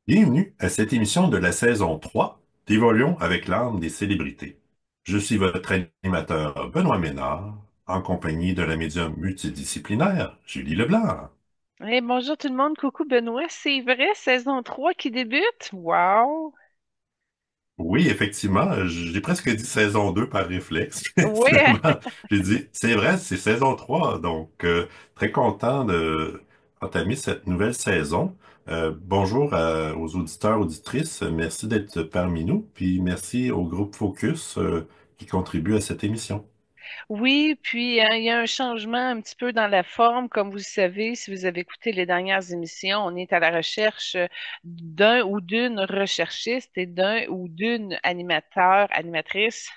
Bienvenue à cette émission de la saison 3 d'Évoluons avec l'âme des célébrités. Je suis votre animateur Benoît Ménard, en compagnie de la médium multidisciplinaire Julie Leblanc. Bonjour tout le monde, coucou Benoît, c'est vrai, saison 3 qui débute? Wow! Oui, effectivement, j'ai presque dit saison 2 par réflexe. Oui, Finalement, j'ai dit, c'est vrai, c'est saison 3, donc très content de entamer cette nouvelle saison. Bonjour aux auditeurs, auditrices, merci d'être parmi nous, puis merci au groupe Focus qui contribue à cette émission. oui, puis il y a un changement un petit peu dans la forme, comme vous le savez, si vous avez écouté les dernières émissions, on est à la recherche d'un ou d'une recherchiste et d'un ou d'une animateur, animatrice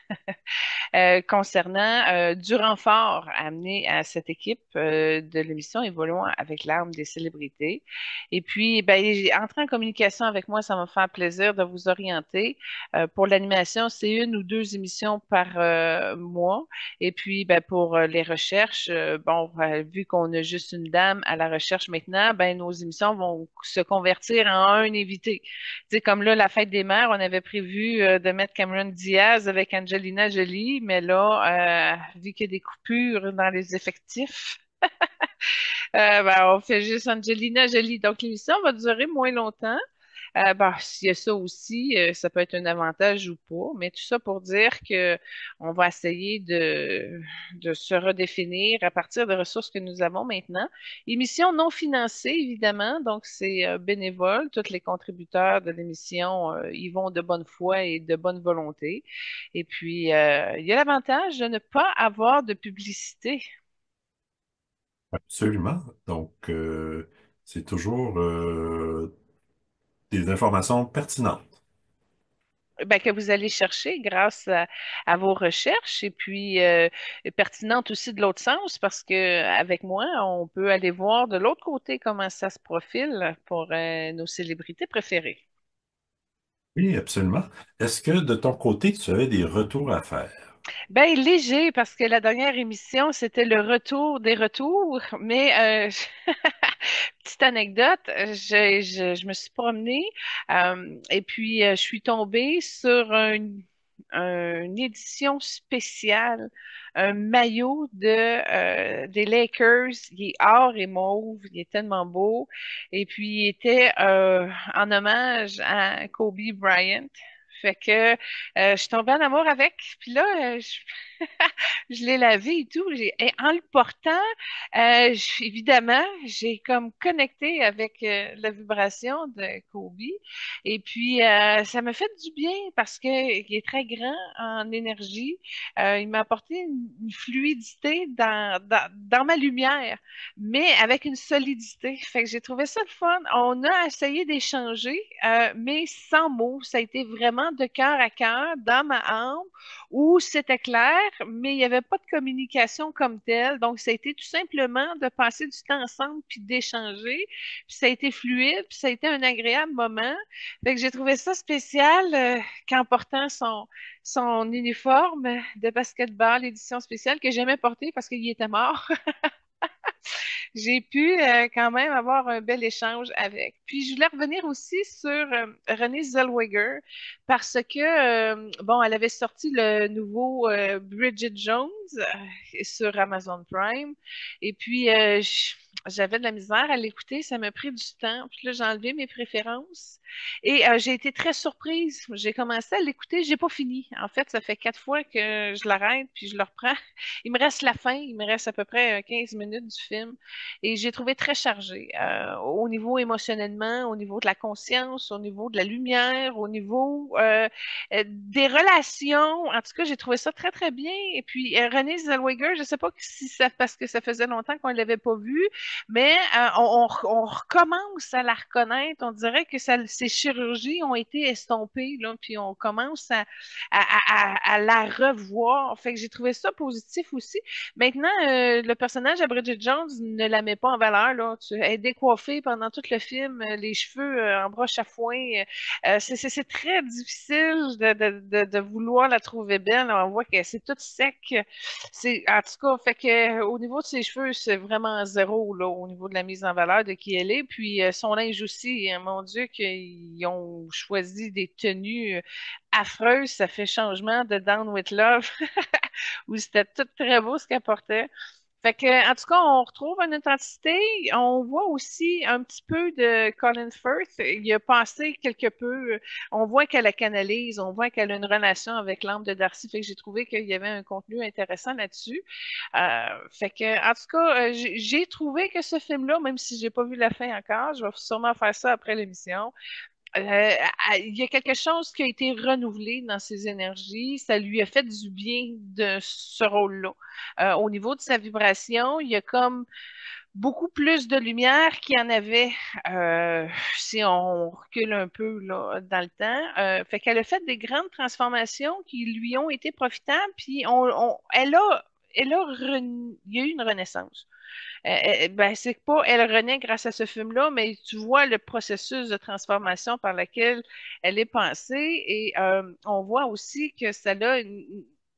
concernant du renfort amené à cette équipe de l'émission Évoluons avec l'arme des célébrités. Et puis, ben, entrer en communication avec moi, ça va me faire plaisir de vous orienter. Pour l'animation, c'est une ou deux émissions par mois. Et puis, ben, pour les recherches, bon, vu qu'on a juste une dame à la recherche maintenant, ben, nos émissions vont se convertir en un invité. Tu sais, comme là, la fête des mères, on avait prévu de mettre Cameron Diaz avec Angelina Jolie, mais là, vu qu'il y a des coupures dans les effectifs, ben, on fait juste Angelina Jolie. Donc, l'émission va durer moins longtemps. Ben, s'il y a ça aussi, ça peut être un avantage ou pas, mais tout ça pour dire que on va essayer de se redéfinir à partir des ressources que nous avons maintenant. Émission non financée, évidemment, donc c'est bénévole. Tous les contributeurs de l'émission y vont de bonne foi et de bonne volonté. Et puis, il y a l'avantage de ne pas avoir de publicité. Absolument. Donc, c'est toujours des informations pertinentes. Ben, que vous allez chercher grâce à vos recherches et puis pertinente aussi de l'autre sens parce que avec moi, on peut aller voir de l'autre côté comment ça se profile pour nos célébrités préférées. Oui, absolument. Est-ce que de ton côté, tu avais des retours à faire? Ben, léger parce que la dernière émission, c'était le retour des retours, mais petite anecdote, je me suis promenée et puis je suis tombée sur une édition spéciale, un maillot des Lakers. Il est or et mauve, il est tellement beau. Et puis il était en hommage à Kobe Bryant. Fait que je suis tombée en amour avec. Puis là, je l'ai lavé et tout. Et en le portant, évidemment, j'ai comme connecté avec la vibration de Kobe. Et puis, ça me fait du bien parce que il est très grand en énergie. Il m'a apporté une fluidité dans ma lumière, mais avec une solidité. Fait que j'ai trouvé ça le fun. On a essayé d'échanger, mais sans mots. Ça a été vraiment de cœur à cœur, dans ma âme où c'était clair, mais il n'y avait pas de communication comme telle. Donc, ça a été tout simplement de passer du temps ensemble puis d'échanger. Puis ça a été fluide, puis ça a été un agréable moment. Fait que j'ai trouvé ça spécial qu'en portant son uniforme de basketball, édition spéciale, que j'aimais porter parce qu'il était mort. J'ai pu quand même avoir un bel échange avec. Puis je voulais revenir aussi sur Renée Zellweger parce que bon, elle avait sorti le nouveau Bridget Jones sur Amazon Prime et puis j'avais de la misère à l'écouter, ça m'a pris du temps. Puis là, j'ai enlevé mes préférences et j'ai été très surprise. J'ai commencé à l'écouter, j'ai pas fini. En fait, ça fait 4 fois que je l'arrête puis je le reprends. Il me reste la fin, il me reste à peu près 15 minutes du film. Et j'ai trouvé très chargé au niveau émotionnellement, au niveau de la conscience, au niveau de la lumière, au niveau des relations. En tout cas, j'ai trouvé ça très, très bien. Et puis, Renée Zellweger, je ne sais pas si c'est parce que ça faisait longtemps qu'on ne l'avait pas vue, mais on recommence à la reconnaître. On dirait que ses chirurgies ont été estompées, là, puis on commence à la revoir. Fait que j'ai trouvé ça positif aussi. Maintenant, le personnage de Bridget Jones ne la met pas en valeur, là. Elle est décoiffée pendant tout le film, les cheveux en broche à foin. C'est très difficile de vouloir la trouver belle. On voit que c'est tout sec. En tout cas, fait que au niveau de ses cheveux, c'est vraiment zéro là, au niveau de la mise en valeur de qui elle est. Puis son linge aussi, hein, mon Dieu, qu'ils ont choisi des tenues affreuses. Ça fait changement de Down with Love, où c'était tout très beau ce qu'elle portait. Fait que, en tout cas, on retrouve une authenticité. On voit aussi un petit peu de Colin Firth. Il a passé quelque peu. On voit qu'elle la canalise, on voit qu'elle a une relation avec l'âme de Darcy. Fait que j'ai trouvé qu'il y avait un contenu intéressant là-dessus. Fait que, en tout cas, j'ai trouvé que ce film-là, même si j'ai pas vu la fin encore, je vais sûrement faire ça après l'émission. Il y a quelque chose qui a été renouvelé dans ses énergies. Ça lui a fait du bien de ce rôle-là. Au niveau de sa vibration, il y a comme beaucoup plus de lumière qu'il y en avait si on recule un peu là, dans le temps. Fait qu'elle a fait des grandes transformations qui lui ont été profitables, puis il y a eu une renaissance. Ben, c'est pas elle renaît grâce à ce film-là, mais tu vois le processus de transformation par lequel elle est passée et on voit aussi que ça a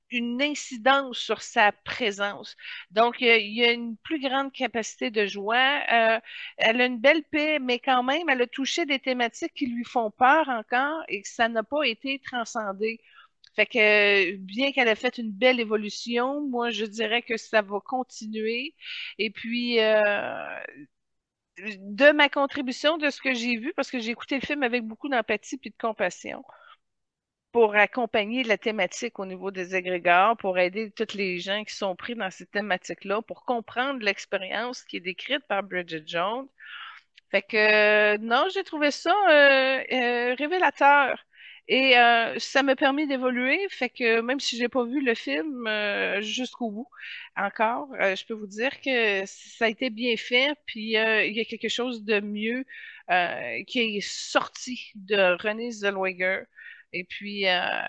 une incidence sur sa présence. Donc, il y a une plus grande capacité de joie. Elle a une belle paix, mais quand même, elle a touché des thématiques qui lui font peur encore et que ça n'a pas été transcendé. Fait que bien qu'elle ait fait une belle évolution, moi je dirais que ça va continuer. Et puis de ma contribution, de ce que j'ai vu, parce que j'ai écouté le film avec beaucoup d'empathie et de compassion, pour accompagner la thématique au niveau des égrégores, pour aider toutes les gens qui sont pris dans cette thématique-là, pour comprendre l'expérience qui est décrite par Bridget Jones. Fait que non, j'ai trouvé ça révélateur. Et ça m'a permis d'évoluer. Fait que même si j'ai pas vu le film jusqu'au bout encore, je peux vous dire que ça a été bien fait. Puis il y a quelque chose de mieux qui est sorti de Renée Zellweger. Et puis,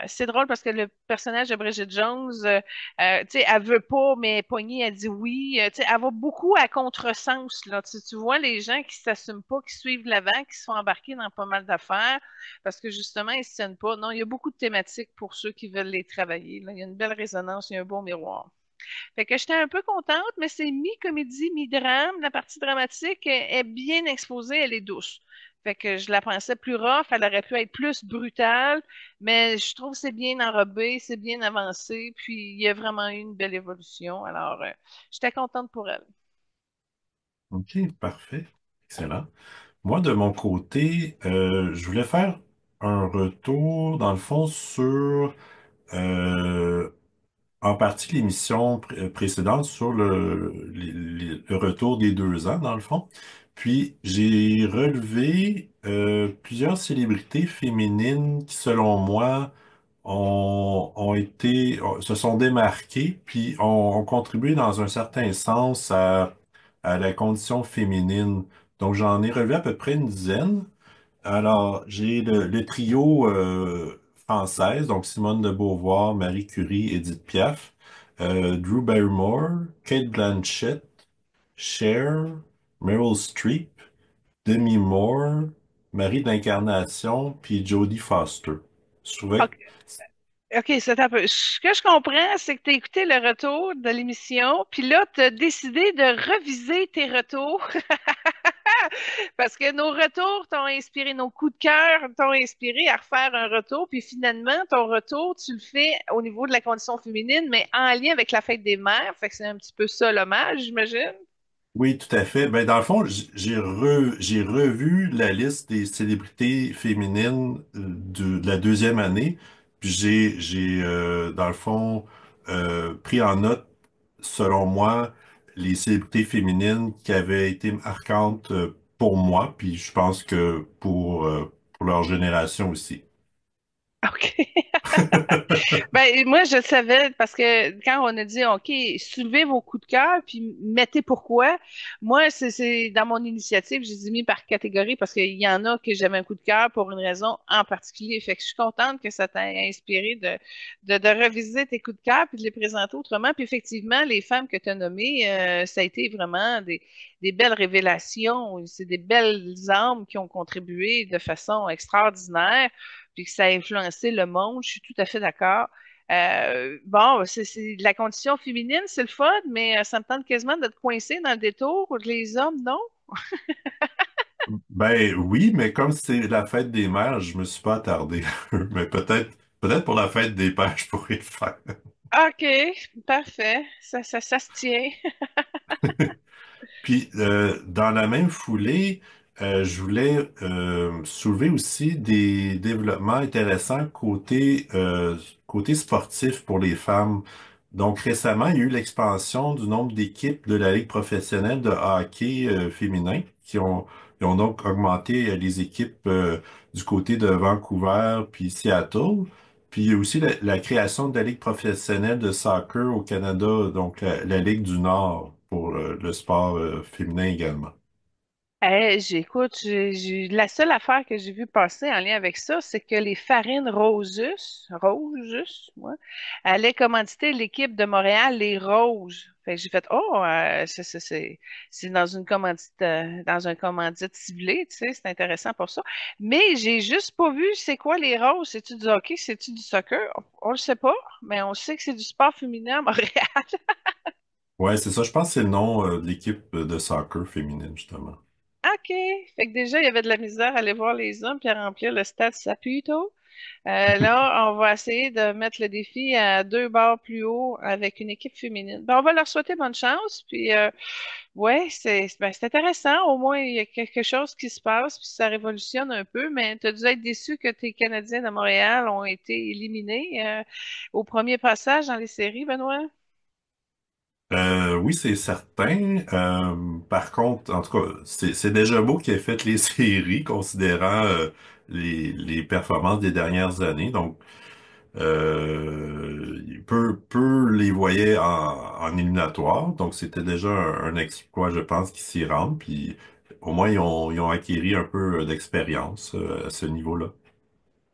c'est drôle parce que le personnage de Bridget Jones, tu sais, elle veut pas, mais poignée, elle dit oui. Tu sais, elle va beaucoup à contresens, là. Tu vois les gens qui s'assument pas, qui suivent l'avant, qui se font embarquer dans pas mal d'affaires parce que justement, ils se tiennent pas. Non, il y a beaucoup de thématiques pour ceux qui veulent les travailler, là. Il y a une belle résonance, il y a un beau miroir. Fait que j'étais un peu contente, mais c'est mi-comédie, mi-drame. La partie dramatique est bien exposée, elle est douce. Fait que je la pensais plus rough, elle aurait pu être plus brutale, mais je trouve que c'est bien enrobé, c'est bien avancé, puis il y a vraiment eu une belle évolution. Alors, j'étais contente pour elle. OK, parfait. Excellent. Moi, de mon côté, je voulais faire un retour, dans le fond, sur euh, en partie l'émission précédente sur le retour des 2 ans, dans le fond. Puis, j'ai relevé plusieurs célébrités féminines qui, selon moi, se sont démarquées, puis ont contribué dans un certain sens à la condition féminine. Donc, j'en ai relevé à peu près une dizaine. Alors, j'ai le trio française, donc Simone de Beauvoir, Marie Curie, Edith Piaf, Drew Barrymore, Kate Blanchett, Cher, Meryl Streep, Demi Moore, Marie de l'Incarnation, puis Jodie Foster. Je trouvais que... OK, OK, c'est un peu. Ce que je comprends, c'est que tu as écouté le retour de l'émission, puis là, tu as décidé de reviser tes retours. Parce que nos retours t'ont inspiré, nos coups de cœur t'ont inspiré à refaire un retour, puis finalement, ton retour, tu le fais au niveau de la condition féminine, mais en lien avec la fête des mères. Fait que c'est un petit peu ça l'hommage, j'imagine. Oui, tout à fait. Ben, dans le fond, j'ai revu la liste des célébrités féminines de la deuxième année. Puis dans le fond, pris en note, selon moi, les célébrités féminines qui avaient été marquantes pour moi, puis je pense que pour leur génération aussi. OK. Ben, moi, je le savais parce que quand on a dit, OK, soulevez vos coups de cœur, puis mettez pourquoi, moi, c'est dans mon initiative, je les ai mis par catégorie parce qu'il y en a que j'avais un coup de cœur pour une raison en particulier. Fait que je suis contente que ça t'a inspiré de revisiter tes coups de cœur puis de les présenter autrement. Puis effectivement, les femmes que tu as nommées, ça a été vraiment des belles révélations. C'est des belles âmes qui ont contribué de façon extraordinaire puis que ça a influencé le monde, je suis tout à fait d'accord. Bon, la condition féminine, c'est le fun, mais ça me tente quasiment de te coincer dans le détour. Les hommes, non? Ben oui, mais comme c'est la fête des mères, je me suis pas attardé. Mais peut-être pour la fête des pères, je pourrais le faire. OK, parfait. Ça se tient. Puis, dans la même foulée, je voulais soulever aussi des développements intéressants côté sportif pour les femmes. Donc, récemment, il y a eu l'expansion du nombre d'équipes de la Ligue professionnelle de hockey féminin qui ont donc augmenté les équipes du côté de Vancouver puis Seattle. Puis il y a aussi la création de la Ligue professionnelle de soccer au Canada, donc la Ligue du Nord pour le sport féminin également. J'écoute, la seule affaire que j'ai vue passer en lien avec ça, c'est que les farines Rosus, ouais, allaient commanditer l'équipe de Montréal, les Rouges. Fait que j'ai fait, oh, c'est dans une dans un commandite ciblé, tu sais, c'est intéressant pour ça. Mais j'ai juste pas vu c'est quoi les Roses. C'est-tu du hockey, c'est-tu du soccer? On le sait pas, mais on sait que c'est du sport féminin à Montréal. Ouais, c'est ça. Je pense que c'est le nom de l'équipe de soccer féminine, justement. OK. Fait que déjà, il y avait de la misère à aller voir les hommes puis à remplir le stade Saputo. Là, on va essayer de mettre le défi à deux barres plus haut avec une équipe féminine. Ben, on va leur souhaiter bonne chance. Puis, ouais, c'est intéressant. Au moins, il y a quelque chose qui se passe, puis ça révolutionne un peu. Mais tu as dû être déçu que tes Canadiens de Montréal ont été éliminés au premier passage dans les séries, Benoît. Oui, c'est certain. Par contre, en tout cas, c'est déjà beau qu'il ait fait les séries, considérant les performances des dernières années. Donc, peu les voyait en éliminatoire. Donc, c'était déjà un exploit, je pense, qu'ils s'y rendent. Puis, au moins, ils ont acquis un peu d'expérience à ce niveau-là.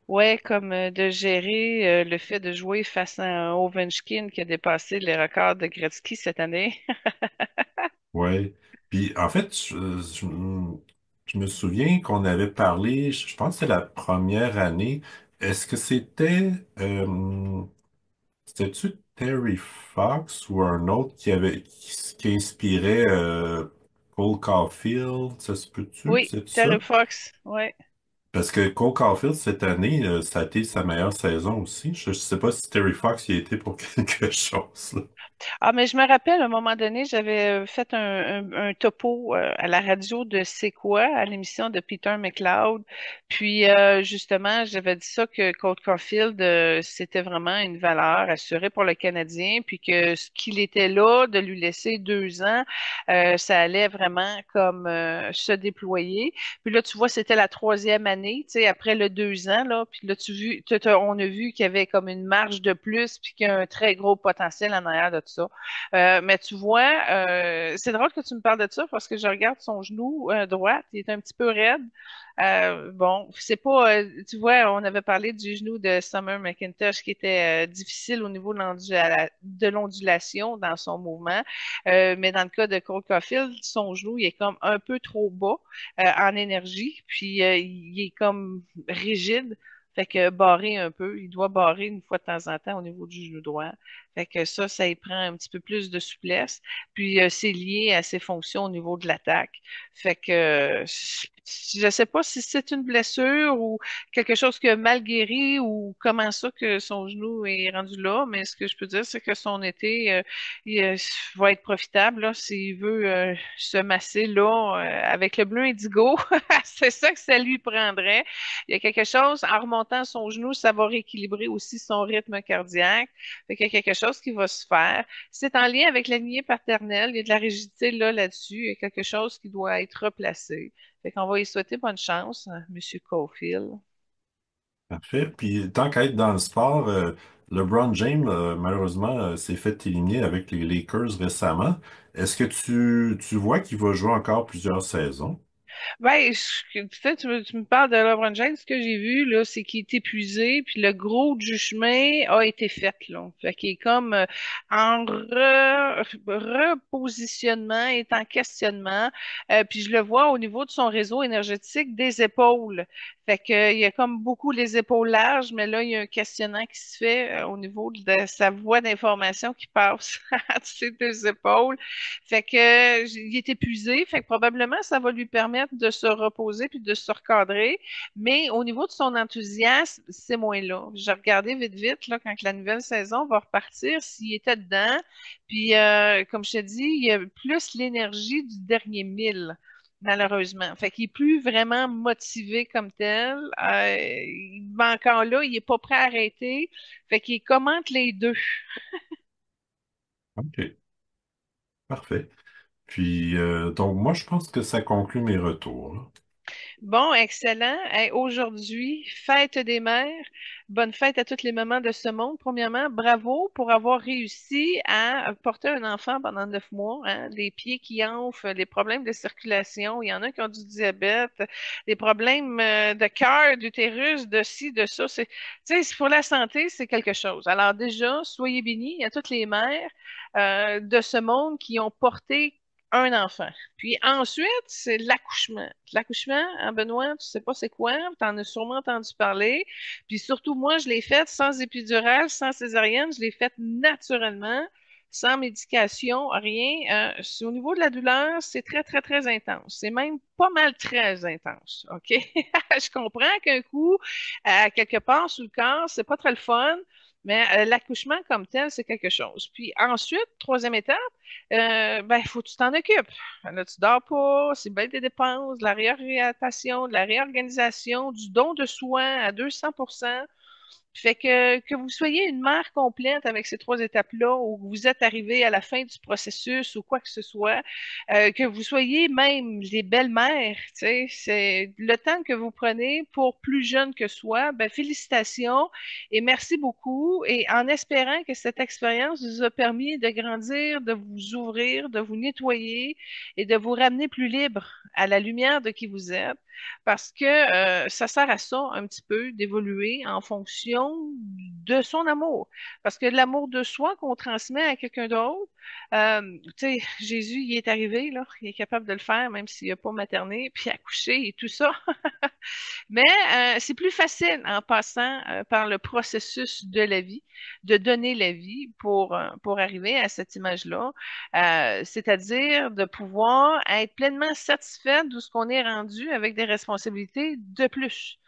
Ouais, comme de gérer le fait de jouer face à un Ovechkin qui a dépassé les records de Gretzky cette année. Ouais. Puis en fait, je me souviens qu'on avait parlé, je pense que c'est la première année. Est-ce que c'était-tu Terry Fox ou un autre qui inspirait Cole Caulfield? Ça se peut-tu? Oui, C'est Terry ça? Fox, ouais. Parce que Cole Caulfield, cette année, ça a été sa meilleure saison aussi. Je sais pas si Terry Fox y a été pour quelque chose, là. Ah, mais je me rappelle, à un moment donné, j'avais fait un topo à la radio de C'est quoi, à l'émission de Peter McLeod. Puis, justement, j'avais dit ça que Cole Caulfield, c'était vraiment une valeur assurée pour le Canadien, puis que ce qu'il était là, de lui laisser 2 ans, ça allait vraiment comme se déployer. Puis là, tu vois, c'était la troisième année, tu sais, après le 2 ans, là. Puis là, on a vu qu'il y avait comme une marge de plus, puis qu'il y a un très gros potentiel en arrière de tout ça. Mais tu vois, c'est drôle que tu me parles de ça parce que je regarde son genou droit, il est un petit peu raide. Bon, c'est pas, tu vois, on avait parlé du genou de Summer McIntosh qui était difficile au niveau de l'ondulation dans son mouvement. Mais dans le cas de Cole Caulfield, son genou, il est comme un peu trop bas en énergie, puis il est comme rigide. Fait que barré un peu, il doit barrer une fois de temps en temps au niveau du genou droit. Fait que ça y prend un petit peu plus de souplesse. Puis c'est lié à ses fonctions au niveau de l'attaque. Fait que je sais pas si c'est une blessure ou quelque chose qui a mal guéri ou comment ça que son genou est rendu là, mais ce que je peux dire, c'est que son été va être profitable là, s'il veut se masser là avec le bleu indigo. C'est ça que ça lui prendrait. Il y a quelque chose, en remontant son genou, ça va rééquilibrer aussi son rythme cardiaque. Fait qu'il y a quelque chose qui va se faire. C'est en lien avec la lignée paternelle. Il y a de la rigidité là-dessus. Il y a quelque chose qui doit être replacé. Fait qu'on va y souhaiter bonne chance, Monsieur Caulfield. Parfait. Puis tant qu'à être dans le sport, LeBron James, malheureusement, s'est fait éliminer avec les Lakers récemment. Est-ce que tu vois qu'il va jouer encore plusieurs saisons? Ben, tu sais, tu me parles de LeBron James. Ce que j'ai vu, là, c'est qu'il est épuisé, puis le gros du chemin a été fait, là. Fait qu'il est comme en repositionnement, est en questionnement. Puis je le vois au niveau de son réseau énergétique des épaules. Fait que, il y a comme beaucoup les épaules larges, mais là, il y a un questionnement qui se fait au niveau de sa voie d'information qui passe à ses deux épaules. Fait que il est épuisé, fait que probablement ça va lui permettre de se reposer puis de se recadrer. Mais au niveau de son enthousiasme, c'est moins là. J'ai regardé vite vite là quand la nouvelle saison va repartir, s'il était dedans. Puis comme je te dis, il y a plus l'énergie du dernier mille. Malheureusement. Fait qu'il est plus vraiment motivé comme tel. Encore là, il est pas prêt à arrêter. Fait qu'il commente les deux. OK, parfait. Puis, donc, moi, je pense que ça conclut mes retours, là. Bon, excellent. Hey, aujourd'hui, fête des mères. Bonne fête à toutes les mamans de ce monde. Premièrement, bravo pour avoir réussi à porter un enfant pendant 9 mois. Hein. Les pieds qui enflent, les problèmes de circulation. Il y en a qui ont du diabète, des problèmes de cœur, d'utérus, de ci, de ça. Tu sais, pour la santé, c'est quelque chose. Alors déjà, soyez bénis à toutes les mères de ce monde qui ont porté un enfant. Puis ensuite, c'est l'accouchement. L'accouchement, hein, Benoît, tu sais pas c'est quoi, tu en as sûrement entendu parler. Puis surtout, moi, je l'ai faite sans épidural, sans césarienne, je l'ai faite naturellement, sans médication, rien. Au niveau de la douleur, c'est très, très, très intense. C'est même pas mal très intense, OK? Je comprends qu'un coup, quelque part sous le corps, c'est pas très le fun, mais l'accouchement comme tel, c'est quelque chose. Puis ensuite, troisième étape, ben, il faut que tu t'en occupes. Là, tu dors pas, c'est bien des dépenses, de la réorientation, de la réorganisation, du don de soi à 200%. Fait que vous soyez une mère complète avec ces trois étapes-là, ou que vous êtes arrivé à la fin du processus ou quoi que ce soit, que vous soyez même les belles-mères, tu sais, c'est le temps que vous prenez pour plus jeune que soi, ben félicitations et merci beaucoup. Et en espérant que cette expérience vous a permis de grandir, de vous ouvrir, de vous nettoyer et de vous ramener plus libre à la lumière de qui vous êtes parce que ça sert à ça un petit peu d'évoluer en fonction de son amour. Parce que l'amour de soi qu'on transmet à quelqu'un d'autre, tu sais, Jésus, il est arrivé, là, il est capable de le faire, même s'il n'a pas materné, puis accouché et tout ça. Mais c'est plus facile en passant par le processus de la vie, de donner la vie pour arriver à cette image-là, c'est-à-dire de pouvoir être pleinement satisfait de ce qu'on est rendu avec des responsabilités de plus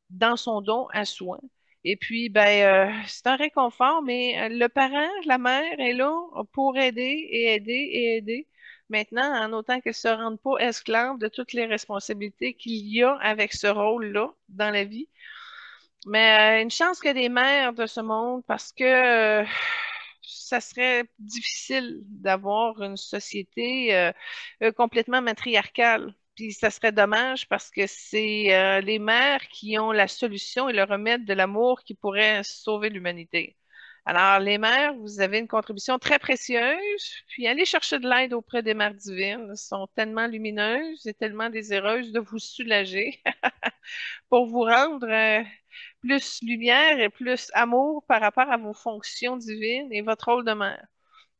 dans son don à soi. Et puis, ben, c'est un réconfort, mais le parent, la mère est là pour aider et aider et aider. Maintenant, en autant qu'elle ne se rende pas esclave de toutes les responsabilités qu'il y a avec ce rôle-là dans la vie. Mais une chance que des mères de ce monde parce que ça serait difficile d'avoir une société complètement matriarcale. Puis ça serait dommage parce que c'est les mères qui ont la solution et le remède de l'amour qui pourrait sauver l'humanité. Alors, les mères, vous avez une contribution très précieuse, puis allez chercher de l'aide auprès des mères divines. Elles sont tellement lumineuses et tellement désireuses de vous soulager pour vous rendre plus lumière et plus amour par rapport à vos fonctions divines et votre rôle de mère,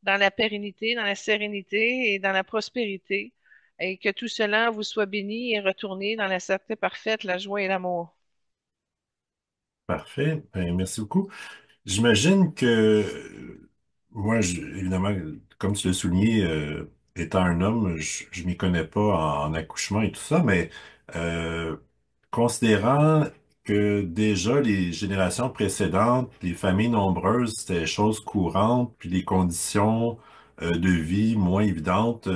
dans la pérennité, dans la sérénité et dans la prospérité, et que tout cela vous soit béni et retourné dans la santé parfaite, la joie et l'amour. Parfait. Ben, merci beaucoup. J'imagine que moi, évidemment, comme tu l'as souligné, étant un homme, je m'y connais pas en accouchement et tout ça, mais euh, considérant que déjà les générations précédentes, les familles nombreuses, c'était chose courante, puis les conditions de vie moins évidentes,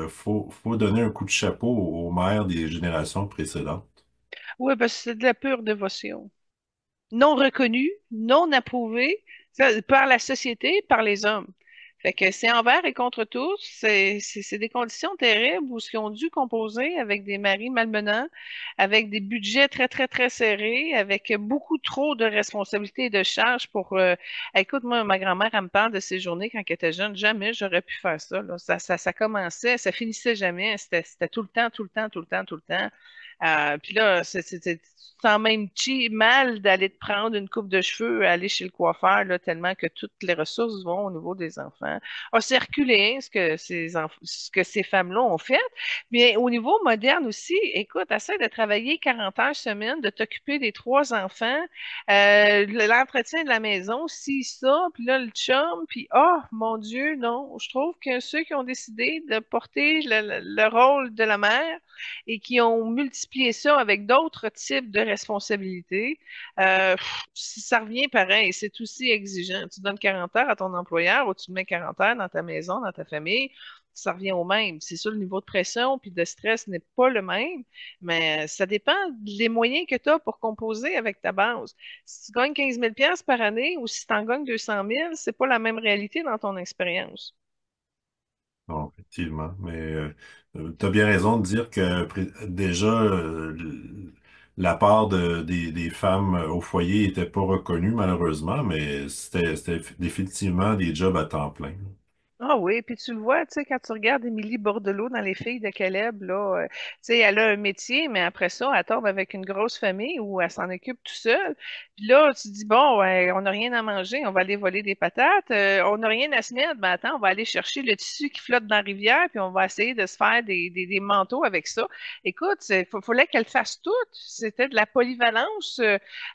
faut donner un coup de chapeau aux mères des générations précédentes. Oui, parce que c'est de la pure dévotion. Non reconnue, non approuvée par la société, par les hommes. Fait que c'est envers et contre tous. C'est des conditions terribles où ils ont dû composer avec des maris malmenants, avec des budgets très, très, très serrés, avec beaucoup trop de responsabilités et de charges pour... écoute, moi, ma grand-mère, elle me parle de ces journées quand elle était jeune. Jamais j'aurais pu faire ça, là. Ça commençait, ça finissait jamais. C'était tout le temps, tout le temps, tout le temps, tout le temps. Puis là, tu te sens même mal d'aller te prendre une coupe de cheveux, aller chez le coiffeur, là, tellement que toutes les ressources vont au niveau des enfants. Ah, c'est reculé, hein, ce que ces femmes-là ont fait. Mais au niveau moderne aussi, écoute, essaie de travailler 40 heures semaine, de t'occuper des trois enfants, l'entretien de la maison, si ça, puis là, le chum, puis oh, mon Dieu, non. Je trouve que ceux qui ont décidé de porter le rôle de la mère, et qui ont multiplié ça avec d'autres types de responsabilités, ça revient pareil. C'est aussi exigeant. Tu donnes 40 heures à ton employeur ou tu te mets 40 heures dans ta maison, dans ta famille, ça revient au même. C'est sûr, le niveau de pression puis de stress n'est pas le même, mais ça dépend des moyens que tu as pour composer avec ta base. Si tu gagnes 15 000 par année ou si tu en gagnes 200 000, c'est pas la même réalité dans ton expérience. Non, effectivement. Mais tu as bien raison de dire que déjà, la part des femmes au foyer était pas reconnue, malheureusement, mais c'était définitivement des jobs à temps plein. Ah oui, puis tu le vois, tu sais, quand tu regardes Émilie Bordelot dans Les Filles de Caleb, là, tu sais, elle a un métier, mais après ça, elle tombe avec une grosse famille où elle s'en occupe tout seule. Puis là, tu te dis, bon, ouais, on n'a rien à manger, on va aller voler des patates. On n'a rien à se mettre, ben attends, on va aller chercher le tissu qui flotte dans la rivière, puis on va essayer de se faire des manteaux avec ça. Écoute, fallait qu'elle fasse tout. C'était de la polyvalence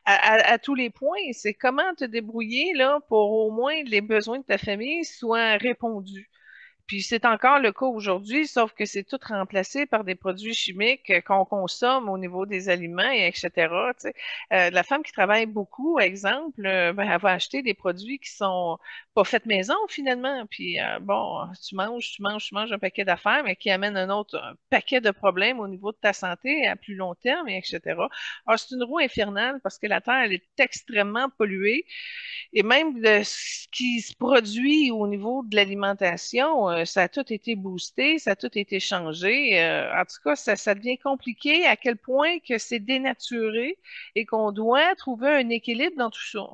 à tous les points. C'est comment te débrouiller là pour au moins les besoins de ta famille soient répondus. Puis c'est encore le cas aujourd'hui, sauf que c'est tout remplacé par des produits chimiques qu'on consomme au niveau des aliments et etc. Tu sais. La femme qui travaille beaucoup, exemple, ben, elle va acheter des produits qui sont pas faits maison finalement. Puis bon, tu manges un paquet d'affaires, mais qui amène un autre un paquet de problèmes au niveau de ta santé à plus long terme et etc. Alors c'est une roue infernale parce que la Terre, elle est extrêmement polluée. Et même de ce qui se produit au niveau de l'alimentation, ça a tout été boosté, ça a tout été changé. En tout cas, ça devient compliqué à quel point que c'est dénaturé et qu'on doit trouver un équilibre dans tout ça.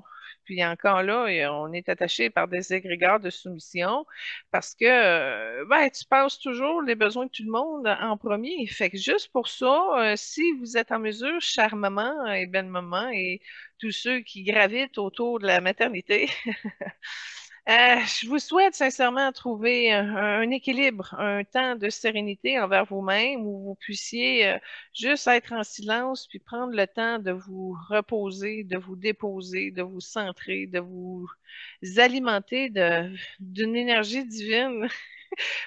Puis encore là, on est attaché par des égrégores de soumission parce que ben, tu penses toujours les besoins de tout le monde en premier. Fait que juste pour ça, si vous êtes en mesure, chère maman et belle maman et tous ceux qui gravitent autour de la maternité. Je vous souhaite sincèrement trouver un équilibre, un temps de sérénité envers vous-même où vous puissiez juste être en silence puis prendre le temps de vous reposer, de vous déposer, de vous centrer, de vous alimenter d'une énergie divine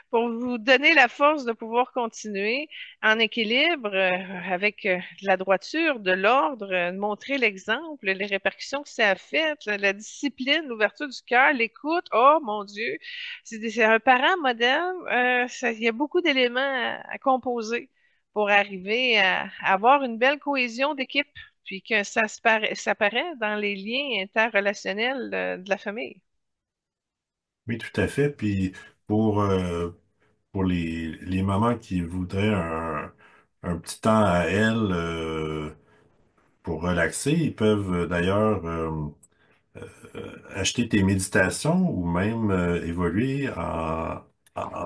pour vous donner la force de pouvoir continuer en équilibre, avec de la droiture, de l'ordre, de montrer l'exemple, les répercussions que ça a fait, la discipline, l'ouverture du cœur, l'écoute. Oh mon Dieu, c'est un parent modèle. Il y a beaucoup d'éléments à composer pour arriver à avoir une belle cohésion d'équipe, puis que ça paraît dans les liens interrelationnels de la famille. Oui, tout à fait. Puis pour, euh, pour les mamans qui voudraient un petit temps à elles pour relaxer, ils peuvent d'ailleurs acheter tes méditations ou même évoluer en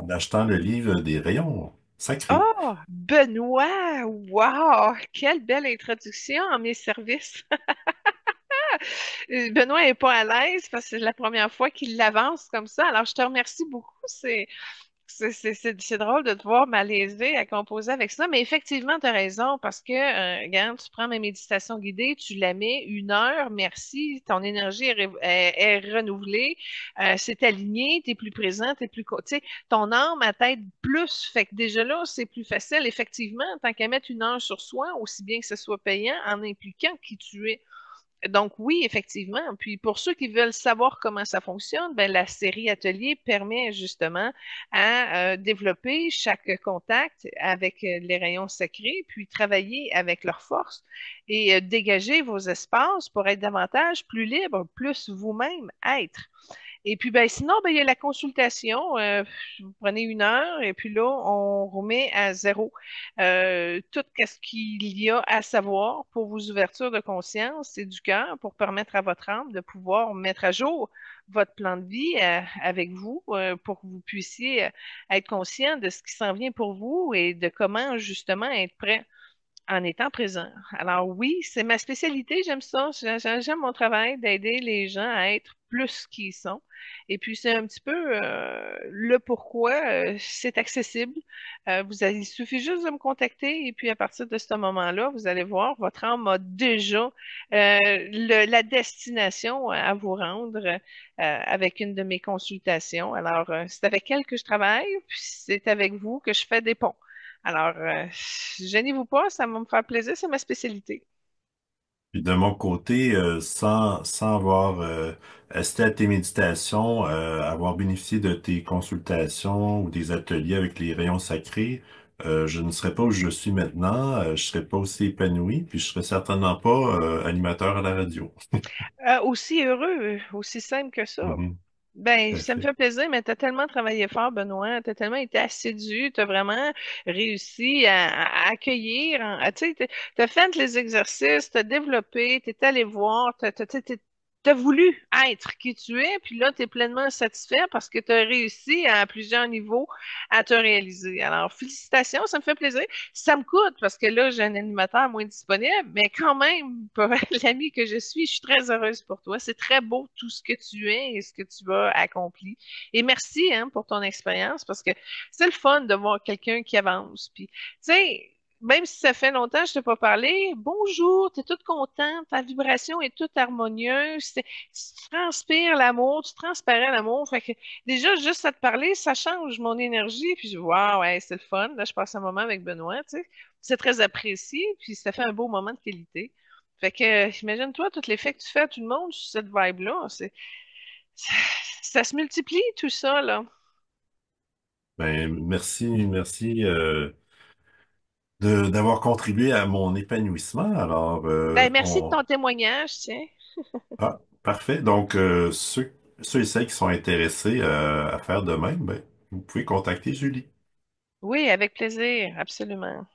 achetant le livre des rayons sacrés. Oh, Benoît! Wow! Quelle belle introduction à mes services. Benoît est pas à l'aise parce que c'est la première fois qu'il l'avance comme ça. Alors, je te remercie beaucoup. C'est drôle de te voir malaiser à composer avec ça, mais effectivement, tu as raison parce que, regarde, tu prends ma méditation guidée, tu la mets 1 heure, merci, ton énergie est renouvelée, c'est aligné, tu es plus présent, tu sais, ton âme à tête plus, fait que déjà là, c'est plus facile, effectivement, tant qu'à mettre 1 heure sur soi, aussi bien que ce soit payant en impliquant qui tu es. Donc oui, effectivement. Puis pour ceux qui veulent savoir comment ça fonctionne, ben, la série Atelier permet justement à développer chaque contact avec les rayons sacrés, puis travailler avec leurs forces et dégager vos espaces pour être davantage plus libre, plus vous-même être. Et puis, ben, sinon, ben, il y a la consultation. Vous prenez 1 heure et puis là, on remet à zéro tout ce qu'il y a à savoir pour vos ouvertures de conscience et du cœur pour permettre à votre âme de pouvoir mettre à jour votre plan de vie avec vous pour que vous puissiez être conscient de ce qui s'en vient pour vous et de comment justement être prêt en étant présent. Alors oui, c'est ma spécialité, j'aime ça. J'aime mon travail d'aider les gens à être plus qui ils sont. Et puis c'est un petit peu le pourquoi c'est accessible. Il suffit juste de me contacter et puis à partir de ce moment-là, vous allez voir, votre âme a déjà la destination à vous rendre avec une de mes consultations. Alors c'est avec elle que je travaille, puis c'est avec vous que je fais des ponts. Alors, gênez-vous pas, ça va me faire plaisir, c'est ma spécialité. Puis de mon côté, sans avoir assisté à tes méditations, avoir bénéficié de tes consultations ou des ateliers avec les rayons sacrés, je ne serais pas où je suis maintenant, je serais pas aussi épanoui, puis je serais certainement pas animateur à la radio. Aussi heureux, aussi simple que ça. Mhm, Ben, tout à ça me fait. fait plaisir, mais tu as tellement travaillé fort, Benoît, tu as tellement été assidu, tu as vraiment réussi à accueillir, tu sais, tu as fait les exercices, tu as développé, tu es allé voir, tu as voulu être qui tu es, puis là, tu es pleinement satisfait parce que tu as réussi à plusieurs niveaux à te réaliser. Alors, félicitations, ça me fait plaisir. Ça me coûte parce que là, j'ai un animateur moins disponible, mais quand même, pour l'ami que je suis très heureuse pour toi. C'est très beau tout ce que tu es et ce que tu as accompli. Et merci hein, pour ton expérience parce que c'est le fun de voir quelqu'un qui avance. Puis, tu sais, même si ça fait longtemps que je t'ai pas parlé, bonjour, tu es toute contente, ta vibration est toute harmonieuse, tu transpires l'amour, tu transparais l'amour. Fait que déjà, juste à te parler, ça change mon énergie. Puis, waouh, ouais, c'est le fun. Là, je passe un moment avec Benoît, tu sais. C'est très apprécié, puis ça fait un beau moment de qualité. Fait que, imagine-toi tout l'effet que tu fais à tout le monde sur cette vibe-là. Ça, ça se multiplie, tout ça, là. Ben, merci d'avoir contribué à mon épanouissement. Alors, Ben, merci de ton témoignage, tiens. parfait. Donc, ceux et celles qui sont intéressés à faire de même, ben, vous pouvez contacter Julie. Oui, avec plaisir, absolument.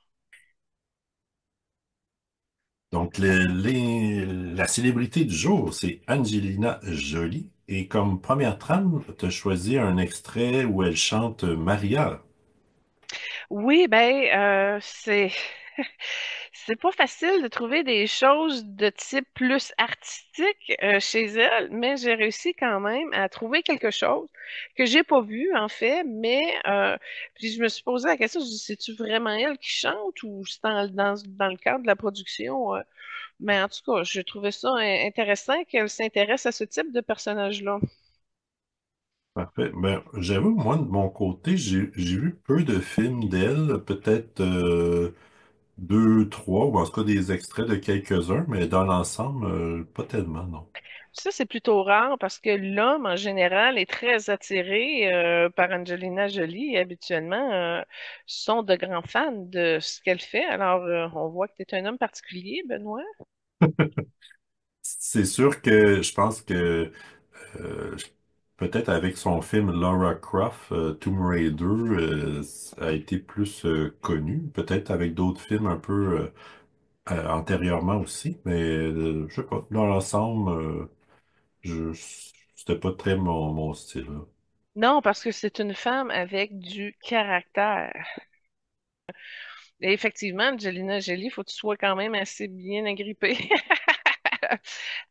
Donc, la célébrité du jour, c'est Angelina Jolie. Et comme première trame, tu as choisi un extrait où elle chante Maria. Oui, ben, c'est pas facile de trouver des choses de type plus artistique chez elle, mais j'ai réussi quand même à trouver quelque chose que j'ai pas vu en fait, mais puis je me suis posé la question, je me suis dit, c'est-tu vraiment elle qui chante ou c'est dans le cadre de la production? Mais en tout cas, j'ai trouvé ça intéressant qu'elle s'intéresse à ce type de personnage-là. Parfait. Ben, j'avoue, moi, de mon côté, j'ai vu peu de films d'elle, peut-être deux, trois, ou en tout cas des extraits de quelques-uns, mais dans l'ensemble, pas tellement, non. Ça, c'est plutôt rare parce que l'homme, en général, est très attiré par Angelina Jolie et habituellement sont de grands fans de ce qu'elle fait. Alors, on voit que tu es un homme particulier, Benoît. C'est sûr que je pense que Euh, peut-être avec son film Lara Croft, Tomb Raider a été plus connu, peut-être avec d'autres films un peu antérieurement aussi, mais je sais pas, dans l'ensemble, je c'était pas très mon style, là. Non, parce que c'est une femme avec du caractère. Et effectivement, Angelina Jolie, il faut que tu sois quand même assez bien agrippée.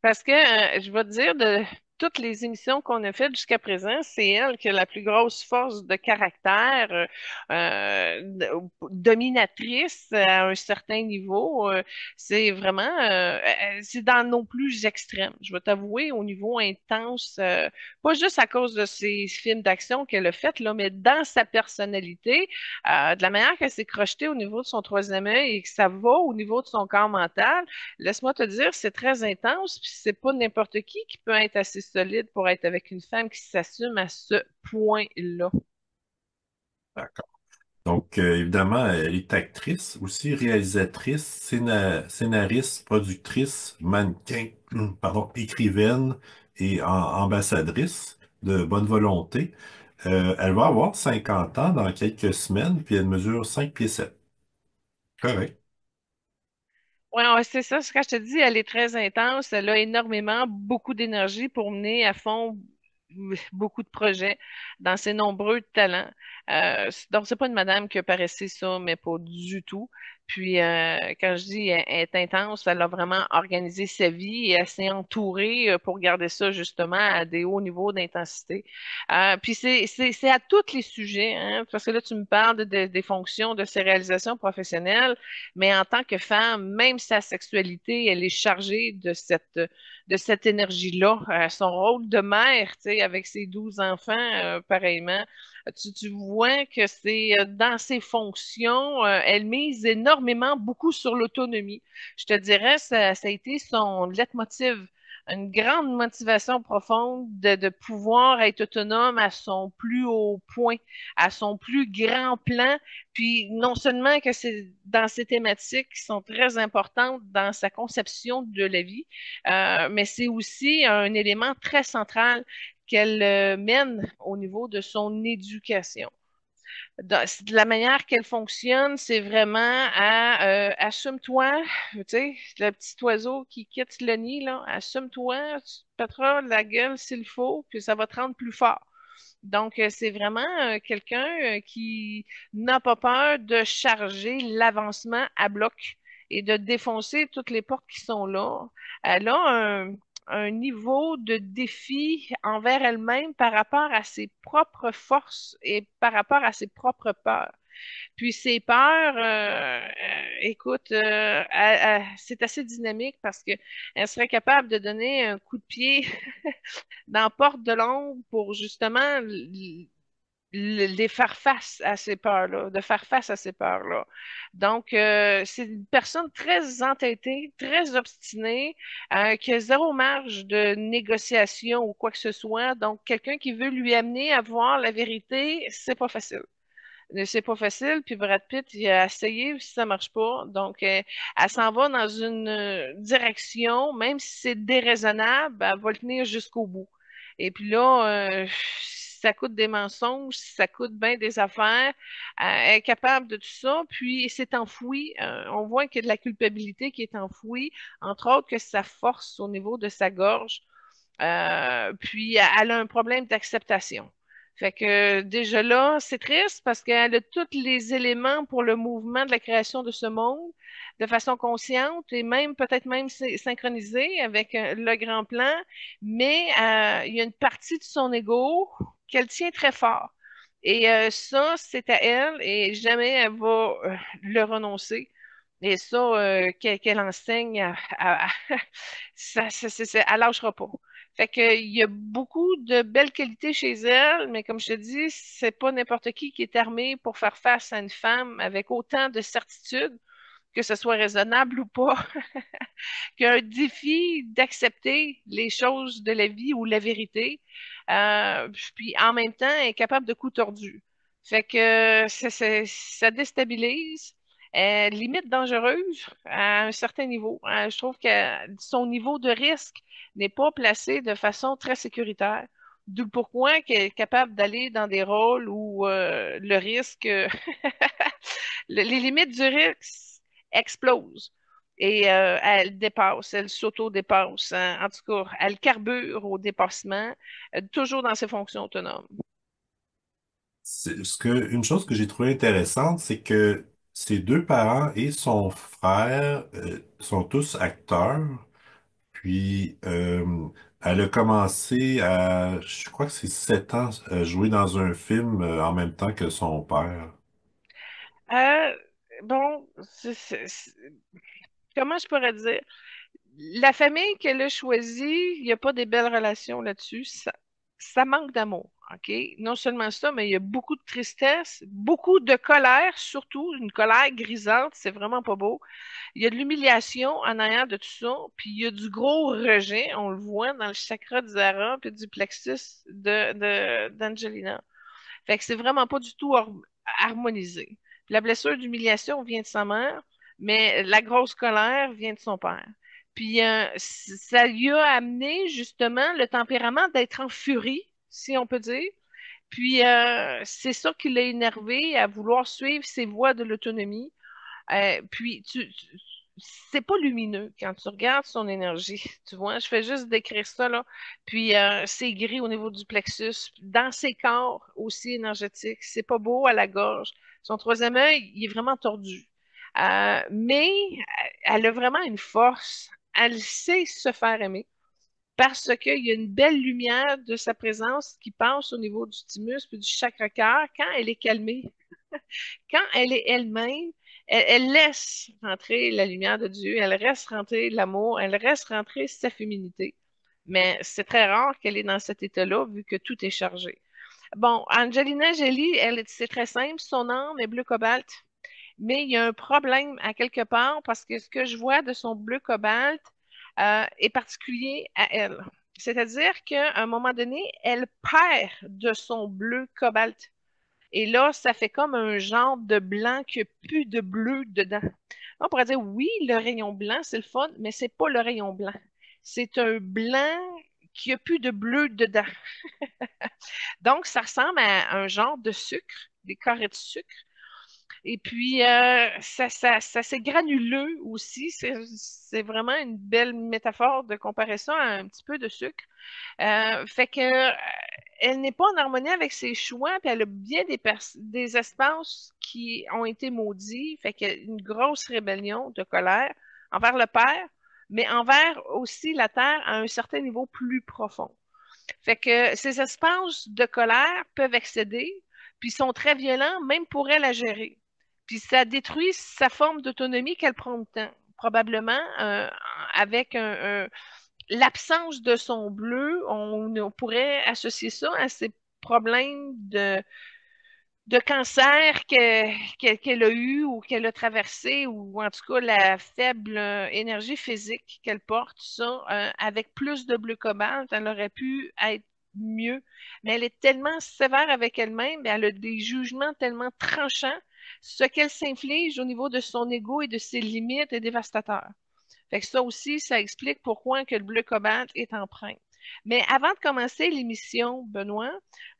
Parce que je vais te dire, de toutes les émissions qu'on a faites jusqu'à présent, c'est elle qui a la plus grosse force de caractère, dominatrice à un certain niveau. C'est vraiment, c'est dans nos plus extrêmes. Je vais t'avouer, au niveau intense, pas juste à cause de ses films d'action qu'elle a fait, là, mais dans sa personnalité, de la manière qu'elle s'est crochetée au niveau de son troisième œil et que ça va au niveau de son corps mental. Laisse-moi te dire, c'est très intense, puis c'est pas n'importe qui peut être assez solide pour être avec une femme qui s'assume à ce point-là. D'accord. Donc, évidemment, elle est actrice, aussi réalisatrice, scénariste, productrice, mannequin, pardon, écrivaine et ambassadrice. de bonne volonté. Elle va avoir 50 ans dans quelques semaines, puis elle mesure 5 pieds 7. Correct. Ouais, ouais, c'est ça. Ce que je te dis, elle est très intense. Elle a énormément, beaucoup d'énergie pour mener à fond beaucoup de projets dans ses nombreux talents. Donc, c'est pas une madame qui a paressé ça, mais pas du tout. Puis, quand je dis elle est intense, elle a vraiment organisé sa vie et elle s'est entourée pour garder ça justement à des hauts niveaux d'intensité. Puis, c'est à tous les sujets, hein, parce que là, tu me parles des fonctions, de ses réalisations professionnelles. Mais en tant que femme, même sa sexualité, elle est chargée de cette énergie-là. Son rôle de mère, tu sais, avec ses 12 enfants, pareillement, tu vois que c'est dans ses fonctions, elle mise énormément, beaucoup sur l'autonomie. Je te dirais, ça a été son leitmotiv, une grande motivation profonde de pouvoir être autonome à son plus haut point, à son plus grand plan. Puis non seulement que c'est dans ces thématiques qui sont très importantes dans sa conception de la vie, mais c'est aussi un élément très central qu'elle mène au niveau de son éducation. De la manière qu'elle fonctionne, c'est vraiment à assume-toi, tu sais, le petit oiseau qui quitte le nid, là, assume-toi, tu te pèteras la gueule s'il faut, puis ça va te rendre plus fort. Donc, c'est vraiment quelqu'un qui n'a pas peur de charger l'avancement à bloc et de défoncer toutes les portes qui sont là. Elle a un niveau de défi envers elle-même par rapport à ses propres forces et par rapport à ses propres peurs. Puis ses peurs, écoute, c'est assez dynamique parce que elle serait capable de donner un coup de pied dans la porte de l'ombre pour justement les faire face à ces peurs-là, de faire face à ces peurs-là. Donc, c'est une personne très entêtée, très obstinée, qui a zéro marge de négociation ou quoi que ce soit. Donc, quelqu'un qui veut lui amener à voir la vérité, c'est pas facile. C'est pas facile, puis Brad Pitt, il a essayé, puis ça marche pas. Donc, elle s'en va dans une direction, même si c'est déraisonnable, elle va le tenir jusqu'au bout. Et puis là, ça coûte des mensonges, ça coûte bien des affaires. Elle est capable de tout ça, puis c'est enfoui. On voit qu'il y a de la culpabilité qui est enfouie, entre autres que sa force au niveau de sa gorge. Puis elle a un problème d'acceptation. Fait que déjà là, c'est triste parce qu'elle a tous les éléments pour le mouvement de la création de ce monde de façon consciente et même peut-être même synchronisée avec le grand plan, mais il y a une partie de son ego qu'elle tient très fort. Et ça, c'est à elle et jamais elle va le renoncer. Et ça, qu'elle enseigne, elle lâchera pas. Fait que, il y a beaucoup de belles qualités chez elle, mais comme je te dis, c'est pas n'importe qui est armé pour faire face à une femme avec autant de certitude, que ce soit raisonnable ou pas, qu'il y a un défi d'accepter les choses de la vie ou la vérité, puis en même temps, elle est capable de coups tordus. Fait que ça déstabilise, limite dangereuse à un certain niveau. Je trouve que son niveau de risque n'est pas placé de façon très sécuritaire. D'où pourquoi qu'elle est capable d'aller dans des rôles où le risque, les limites du risque explosent. Et elle dépasse, elle s'auto-dépasse, hein. En tout cas, elle carbure au dépassement, toujours dans ses fonctions autonomes. Une chose que j'ai trouvé intéressante, c'est que ses deux parents et son frère sont tous acteurs. Puis, elle a commencé à, je crois que c'est 7 ans, jouer dans un film en même temps que son père. Euh, bon, comment je pourrais dire? La famille qu'elle a choisie, il n'y a pas des belles relations là-dessus. Ça manque d'amour, OK? Non seulement ça, mais il y a beaucoup de tristesse, beaucoup de colère, surtout une colère grisante, c'est vraiment pas beau. Il y a de l'humiliation en arrière de tout ça, puis il y a du gros rejet, on le voit dans le chakra du Zara puis du plexus d'Angelina. Fait que c'est vraiment pas du tout harmonisé. La blessure d'humiliation vient de sa mère, mais la grosse colère vient de son père. Puis ça lui a amené justement le tempérament d'être en furie si on peut dire. Puis, c'est ça qui l'a énervé à vouloir suivre ses voies de l'autonomie. Puis, c'est pas lumineux quand tu regardes son énergie. Tu vois, je fais juste décrire ça, là. Puis, c'est gris au niveau du plexus. Dans ses corps aussi énergétiques. C'est pas beau à la gorge. Son troisième œil, il est vraiment tordu. Mais elle a vraiment une force. Elle sait se faire aimer parce qu'il y a une belle lumière de sa présence qui passe au niveau du thymus puis du chakra-cœur quand elle est calmée. Quand elle est elle-même, elle laisse rentrer la lumière de Dieu, elle laisse rentrer l'amour, elle laisse rentrer sa féminité. Mais c'est très rare qu'elle est dans cet état-là, vu que tout est chargé. Bon, Angelina Jolie, elle, c'est très simple, son âme est bleu cobalt, mais il y a un problème à quelque part parce que ce que je vois de son bleu cobalt est particulier à elle. C'est-à-dire qu'à un moment donné, elle perd de son bleu cobalt. Et là, ça fait comme un genre de blanc qui n'a plus de bleu dedans. On pourrait dire, oui, le rayon blanc, c'est le fun, mais c'est pas le rayon blanc. C'est un blanc qui n'a plus de bleu dedans. Donc, ça ressemble à un genre de sucre, des carrés de sucre. Et puis, ça c'est granuleux aussi. C'est vraiment une belle métaphore de comparaison à un petit peu de sucre. Fait que elle n'est pas en harmonie avec ses choix, puis elle a bien des espaces qui ont été maudits. Fait qu'il y a une grosse rébellion de colère envers le Père, mais envers aussi la terre à un certain niveau plus profond. Fait que ces espaces de colère peuvent excéder, puis sont très violents, même pour elle à gérer. Puis ça détruit sa forme d'autonomie qu'elle prend de temps. Probablement avec l'absence de son bleu, on pourrait associer ça à ses problèmes de cancer qu'elle a eu ou qu'elle a traversé, ou en tout cas la faible énergie physique qu'elle porte, ça, avec plus de bleu cobalt, elle aurait pu être mieux. Mais elle est tellement sévère avec elle-même, elle a des jugements tellement tranchants, ce qu'elle s'inflige au niveau de son ego et de ses limites est dévastateur. Fait que ça aussi, ça explique pourquoi que le bleu cobalt est empreint. Mais avant de commencer l'émission, Benoît,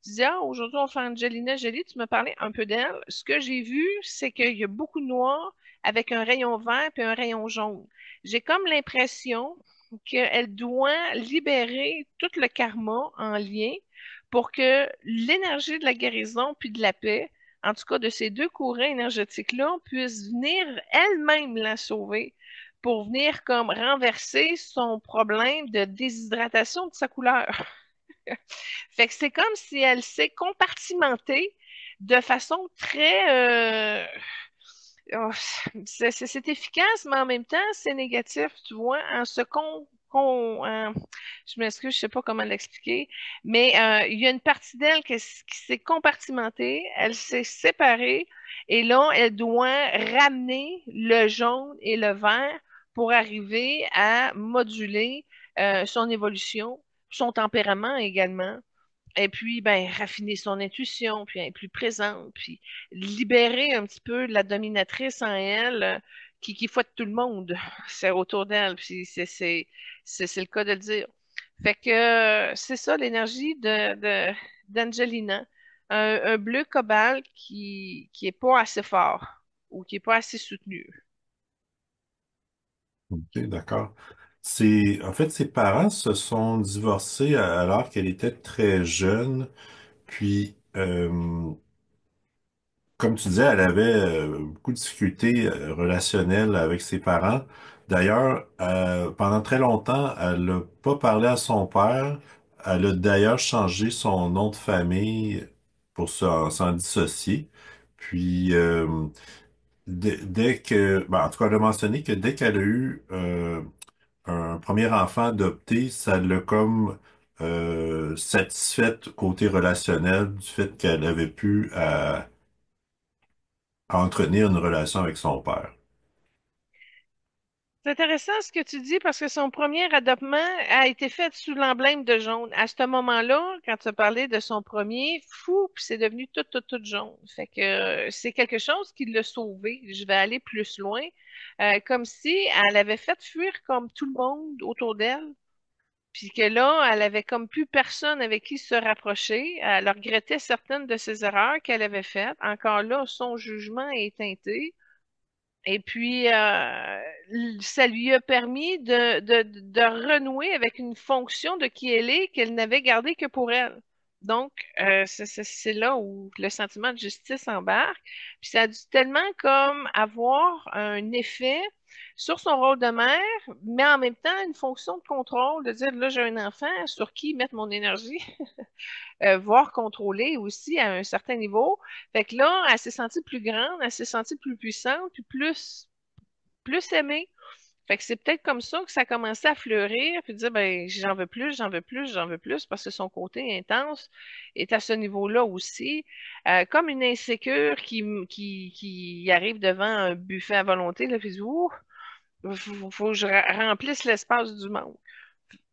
tu disais, ah, aujourd'hui, on fait Angelina Jolie, tu me parlais un peu d'elle. Ce que j'ai vu, c'est qu'il y a beaucoup de noir avec un rayon vert et un rayon jaune. J'ai comme l'impression qu'elle doit libérer tout le karma en lien pour que l'énergie de la guérison puis de la paix, en tout cas de ces deux courants énergétiques-là, puisse venir elle-même la sauver pour venir comme renverser son problème de déshydratation de sa couleur. Fait que c'est comme si elle s'est compartimentée de façon très oh, c'est efficace, mais en même temps, c'est négatif, tu vois, en ce je m'excuse, je sais pas comment l'expliquer, mais il y a une partie d'elle qui s'est compartimentée, elle s'est séparée, et là, elle doit ramener le jaune et le vert pour arriver à moduler son évolution, son tempérament également. Et puis, ben, raffiner son intuition, puis être plus présente, puis libérer un petit peu la dominatrice en elle qui fouette tout le monde. C'est autour d'elle, puis c'est le cas de le dire. Fait que c'est ça l'énergie d'Angelina. Un bleu cobalt qui est pas assez fort ou qui est pas assez soutenu. Ok, d'accord. En fait, ses parents se sont divorcés alors qu'elle était très jeune. Puis, comme tu disais, elle avait beaucoup de difficultés relationnelles avec ses parents. D'ailleurs, pendant très longtemps, elle n'a pas parlé à son père. Elle a d'ailleurs changé son nom de famille pour s'en dissocier. Puis, dès que, ben, en tout cas, elle a mentionné que dès qu'elle a eu un premier enfant adopté, ça l'a comme satisfaite côté relationnel du fait qu'elle avait pu à entretenir une relation avec son père. C'est intéressant ce que tu dis parce que son premier adoptement a été fait sous l'emblème de jaune. À ce moment-là, quand tu as parlé de son premier, fou, puis c'est devenu tout jaune. Fait que c'est quelque chose qui l'a sauvé. Je vais aller plus loin. Comme si elle avait fait fuir comme tout le monde autour d'elle. Puis que là, elle avait comme plus personne avec qui se rapprocher. Elle regrettait certaines de ses erreurs qu'elle avait faites. Encore là, son jugement est teinté. Et puis, ça lui a permis de renouer avec une fonction de qui elle est qu'elle n'avait gardée que pour elle. Donc, c'est là où le sentiment de justice embarque. Puis ça a dû tellement comme avoir un effet sur son rôle de mère, mais en même temps une fonction de contrôle, de dire, là, j'ai un enfant, sur qui mettre mon énergie, voire contrôler aussi à un certain niveau. Fait que là, elle s'est sentie plus grande, elle s'est sentie plus puissante, puis plus aimée. Fait que c'est peut-être comme ça que ça a commencé à fleurir, puis de dire, ben, j'en veux plus, j'en veux plus, j'en veux plus, parce que son côté intense est à ce niveau-là aussi. Comme une insécure qui arrive devant un buffet à volonté, là, puis dit, ouh, faut que je remplisse l'espace du monde.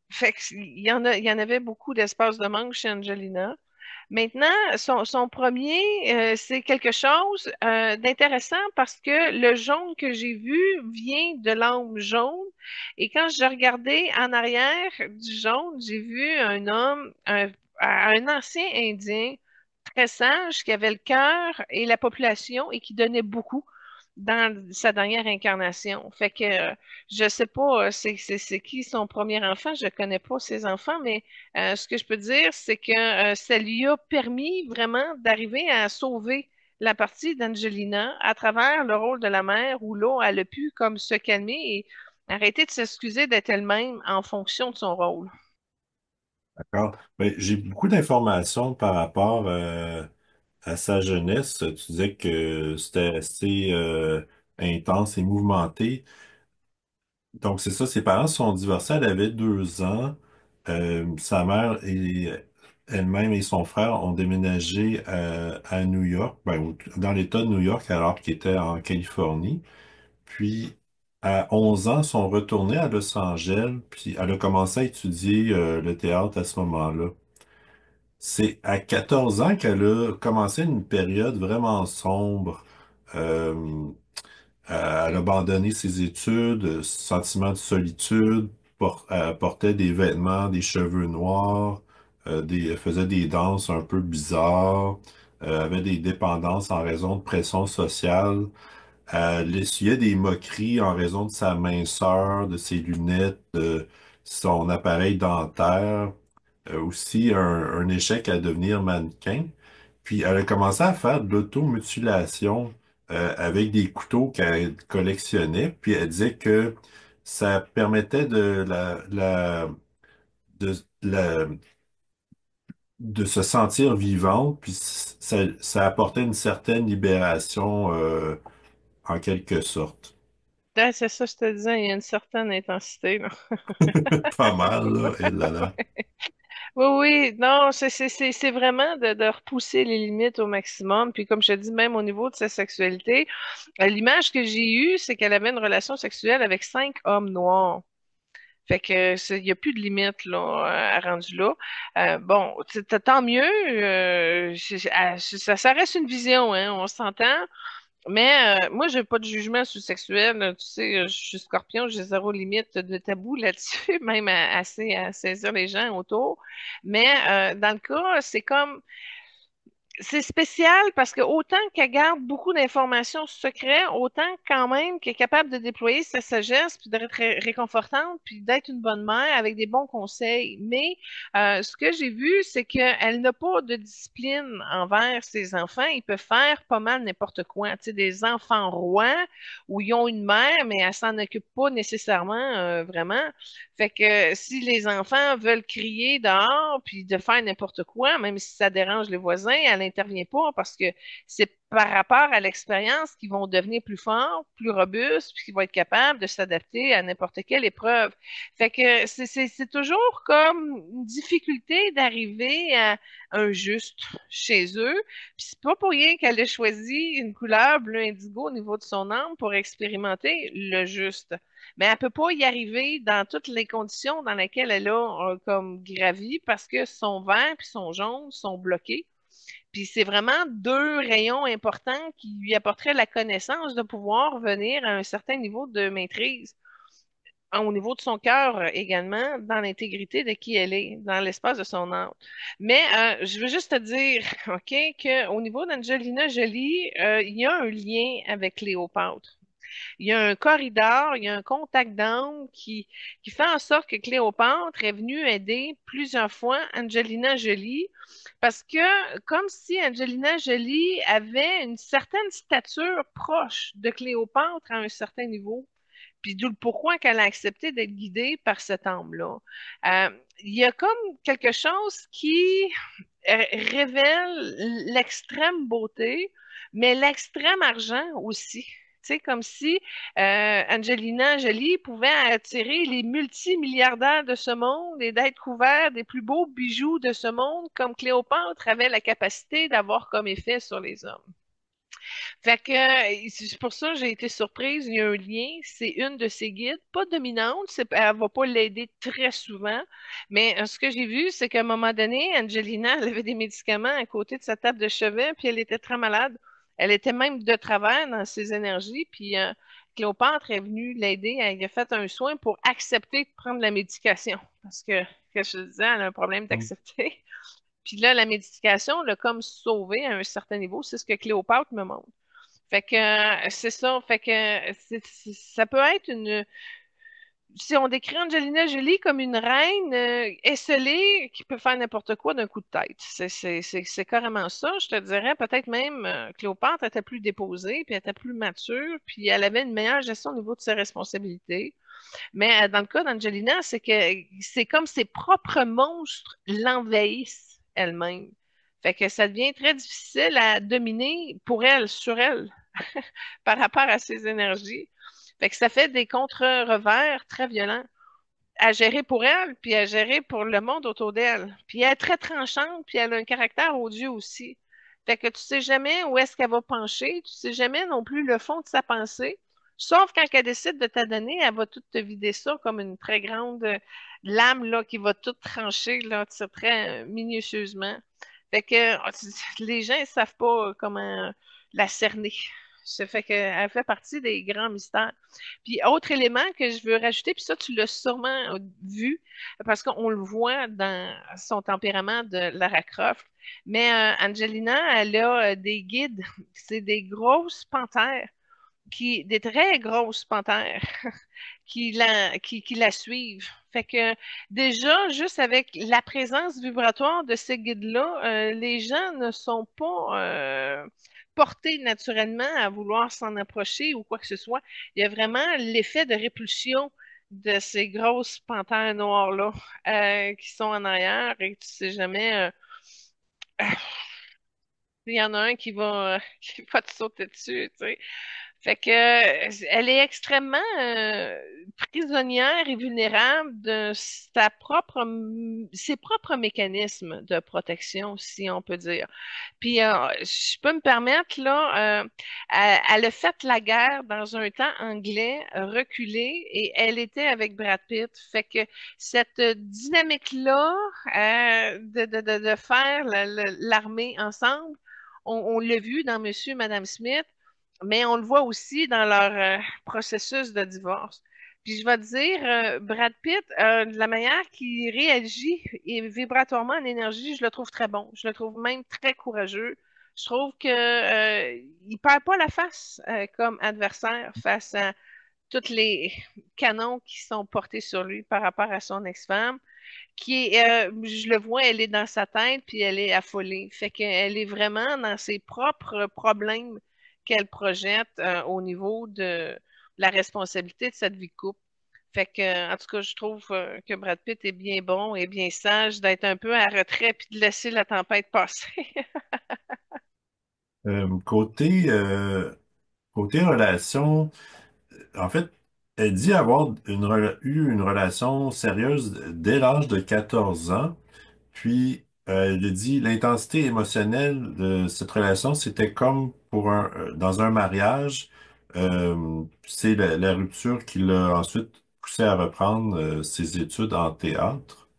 Fait il y en avait beaucoup d'espace de manque chez Angelina. Maintenant, son premier, c'est quelque chose d'intéressant parce que le jaune que j'ai vu vient de l'âme jaune. Et quand je regardais en arrière du jaune, j'ai vu un homme, un ancien Indien très sage qui avait le cœur et la population et qui donnait beaucoup dans sa dernière incarnation. Fait que je sais pas, c'est qui son premier enfant, je connais pas ses enfants, mais ce que je peux dire, c'est que ça lui a permis vraiment d'arriver à sauver la partie d'Angelina à travers le rôle de la mère où là, elle a pu comme se calmer et arrêter de s'excuser d'être elle-même en fonction de son rôle. D'accord. Ben, j'ai beaucoup d'informations par rapport à sa jeunesse. Tu disais que c'était assez intense et mouvementé. Donc, c'est ça, ses parents sont divorcés, elle avait 2 ans. Sa mère et elle-même et son frère ont déménagé à New York, ben, dans l'État de New York alors qu'ils étaient en Californie. Puis, à 11 ans, sont retournés à Los Angeles, puis elle a commencé à étudier le théâtre à ce moment-là. C'est à 14 ans qu'elle a commencé une période vraiment sombre. Euh, elle a abandonné ses études, sentiment de solitude, portait des vêtements, des cheveux noirs, elle faisait des danses un peu bizarres, avait des dépendances en raison de pression sociale. Elle essuyait des moqueries en raison de sa minceur, de ses lunettes, de son appareil dentaire. Aussi un échec à devenir mannequin. Puis elle a commencé à faire de l'automutilation avec des couteaux qu'elle collectionnait. Puis elle disait que ça permettait de, la- de se sentir vivante. Puis ça apportait une certaine libération en quelque sorte. Ah, c'est ça, je te disais, il y a une certaine intensité, là. Pas mal, là. Et là, là. Oui, oui, non, c'est vraiment de repousser les limites au maximum. Puis comme je te dis, même au niveau de sa sexualité, l'image que j'ai eue, c'est qu'elle avait une relation sexuelle avec 5 hommes noirs. Fait que il n'y a plus de limite là, à rendu là. Bon, tant mieux. Ça reste une vision, hein, on s'entend. Mais moi, j'ai pas de jugement sur le sexuel. Tu sais, je suis scorpion, j'ai zéro limite de tabou là-dessus, même assez à saisir les gens autour. Mais dans le cas, c'est comme c'est spécial parce que autant qu'elle garde beaucoup d'informations secrètes, autant quand même qu'elle est capable de déployer sa sagesse, puis d'être réconfortante, puis d'être une bonne mère avec des bons conseils. Mais ce que j'ai vu, c'est qu'elle n'a pas de discipline envers ses enfants. Ils peuvent faire pas mal n'importe quoi. Tu sais, des enfants rois où ils ont une mère, mais elle s'en occupe pas nécessairement vraiment. Fait que si les enfants veulent crier dehors puis de faire n'importe quoi, même si ça dérange les voisins, elle n'intervient pas parce que c'est par rapport à l'expérience qu'ils vont devenir plus forts, plus robustes, puis qu'ils vont être capables de s'adapter à n'importe quelle épreuve. Fait que c'est toujours comme une difficulté d'arriver à un juste chez eux. Puis c'est pas pour rien qu'elle a choisi une couleur bleu indigo au niveau de son âme pour expérimenter le juste. Mais elle peut pas y arriver dans toutes les conditions dans lesquelles elle a comme gravi parce que son vert puis son jaune sont bloqués. Puis c'est vraiment deux rayons importants qui lui apporteraient la connaissance de pouvoir venir à un certain niveau de maîtrise. au niveau de son cœur également, dans l'intégrité de qui elle est, dans l'espace de son âme. Mais je veux juste te dire, OK, qu'au niveau d'Angelina Jolie, il y a un lien avec Cléopâtre. Il y a un corridor, il y a un contact d'âme qui fait en sorte que Cléopâtre est venue aider plusieurs fois Angelina Jolie parce que comme si Angelina Jolie avait une certaine stature proche de Cléopâtre à un certain niveau. Puis d'où le pourquoi qu'elle a accepté d'être guidée par cet âme-là. Il y a comme quelque chose qui révèle l'extrême beauté, mais l'extrême argent aussi. Tu sais, comme si Angelina Jolie pouvait attirer les multimilliardaires de ce monde et d'être couvert des plus beaux bijoux de ce monde, comme Cléopâtre avait la capacité d'avoir comme effet sur les hommes. Fait que c'est pour ça que j'ai été surprise. Il y a un lien. C'est une de ses guides, pas dominante. Elle va pas l'aider très souvent. Mais ce que j'ai vu, c'est qu'à un moment donné, Angelina, elle avait des médicaments à côté de sa table de chevet, puis elle était très malade. Elle était même de travers dans ses énergies. Puis Cléopâtre est venue l'aider. Elle a fait un soin pour accepter de prendre la médication. Parce que je te disais, elle a un problème Mm. d'accepter. Puis là, la médication l'a comme sauvée à un certain niveau. C'est ce que Cléopâtre me montre. Fait que c'est ça. Fait que ça peut être une. Si on décrit Angelina Jolie comme une reine esselée qui peut faire n'importe quoi d'un coup de tête. C'est carrément ça. Je te dirais peut-être même Cléopâtre était plus déposée, puis elle était plus mature, puis elle avait une meilleure gestion au niveau de ses responsabilités. Mais dans le cas d'Angelina, c'est que c'est comme ses propres monstres l'envahissent elle-même. Fait que ça devient très difficile à dominer pour elle, sur elle par rapport à ses énergies. Fait que ça fait des contre-revers très violents à gérer pour elle, puis à gérer pour le monde autour d'elle. Puis elle est très tranchante, puis elle a un caractère odieux aussi. Fait que tu sais jamais où est-ce qu'elle va pencher, tu sais jamais non plus le fond de sa pensée. Sauf quand elle décide de t'adonner, elle va tout te vider ça comme une très grande lame là, qui va tout trancher là, tu sais, très minutieusement. Fait que les gens ne savent pas comment la cerner. Ça fait qu'elle fait partie des grands mystères. Puis, autre élément que je veux rajouter, puis ça, tu l'as sûrement vu, parce qu'on le voit dans son tempérament de Lara Croft, mais Angelina, elle a des guides, c'est des grosses panthères, des très grosses panthères qui la suivent. Fait que déjà, juste avec la présence vibratoire de ces guides-là, les gens ne sont pas portés naturellement à vouloir s'en approcher ou quoi que ce soit. Il y a vraiment l'effet de répulsion de ces grosses panthères noires-là qui sont en arrière et tu sais jamais. Il y en a un qui va te sauter dessus, tu sais. Fait que, elle est extrêmement prisonnière et vulnérable de ses propres mécanismes de protection, si on peut dire. Puis, je peux me permettre, là, elle a fait la guerre dans un temps anglais, reculé, et elle était avec Brad Pitt. Fait que cette dynamique-là, de faire l'armée ensemble, on l'a vu dans Monsieur et Madame Smith, mais on le voit aussi dans leur processus de divorce. Puis je vais te dire, Brad Pitt, de la manière qu'il réagit et vibratoirement en énergie, je le trouve très bon. Je le trouve même très courageux. Je trouve que il perd pas la face comme adversaire face à tous les canons qui sont portés sur lui par rapport à son ex-femme, je le vois, elle est dans sa tête puis elle est affolée. Fait qu'elle est vraiment dans ses propres problèmes qu'elle projette au niveau de la responsabilité de cette vie de couple. Fait que, en tout cas, je trouve que Brad Pitt est bien bon et bien sage d'être un peu à retrait puis de laisser la tempête passer. Côté relation, en fait, elle dit avoir eu une relation sérieuse dès l'âge de 14 ans. Puis, elle a dit l'intensité émotionnelle de cette relation, c'était comme dans un mariage. C'est la rupture qui l'a ensuite poussé à reprendre ses études en théâtre.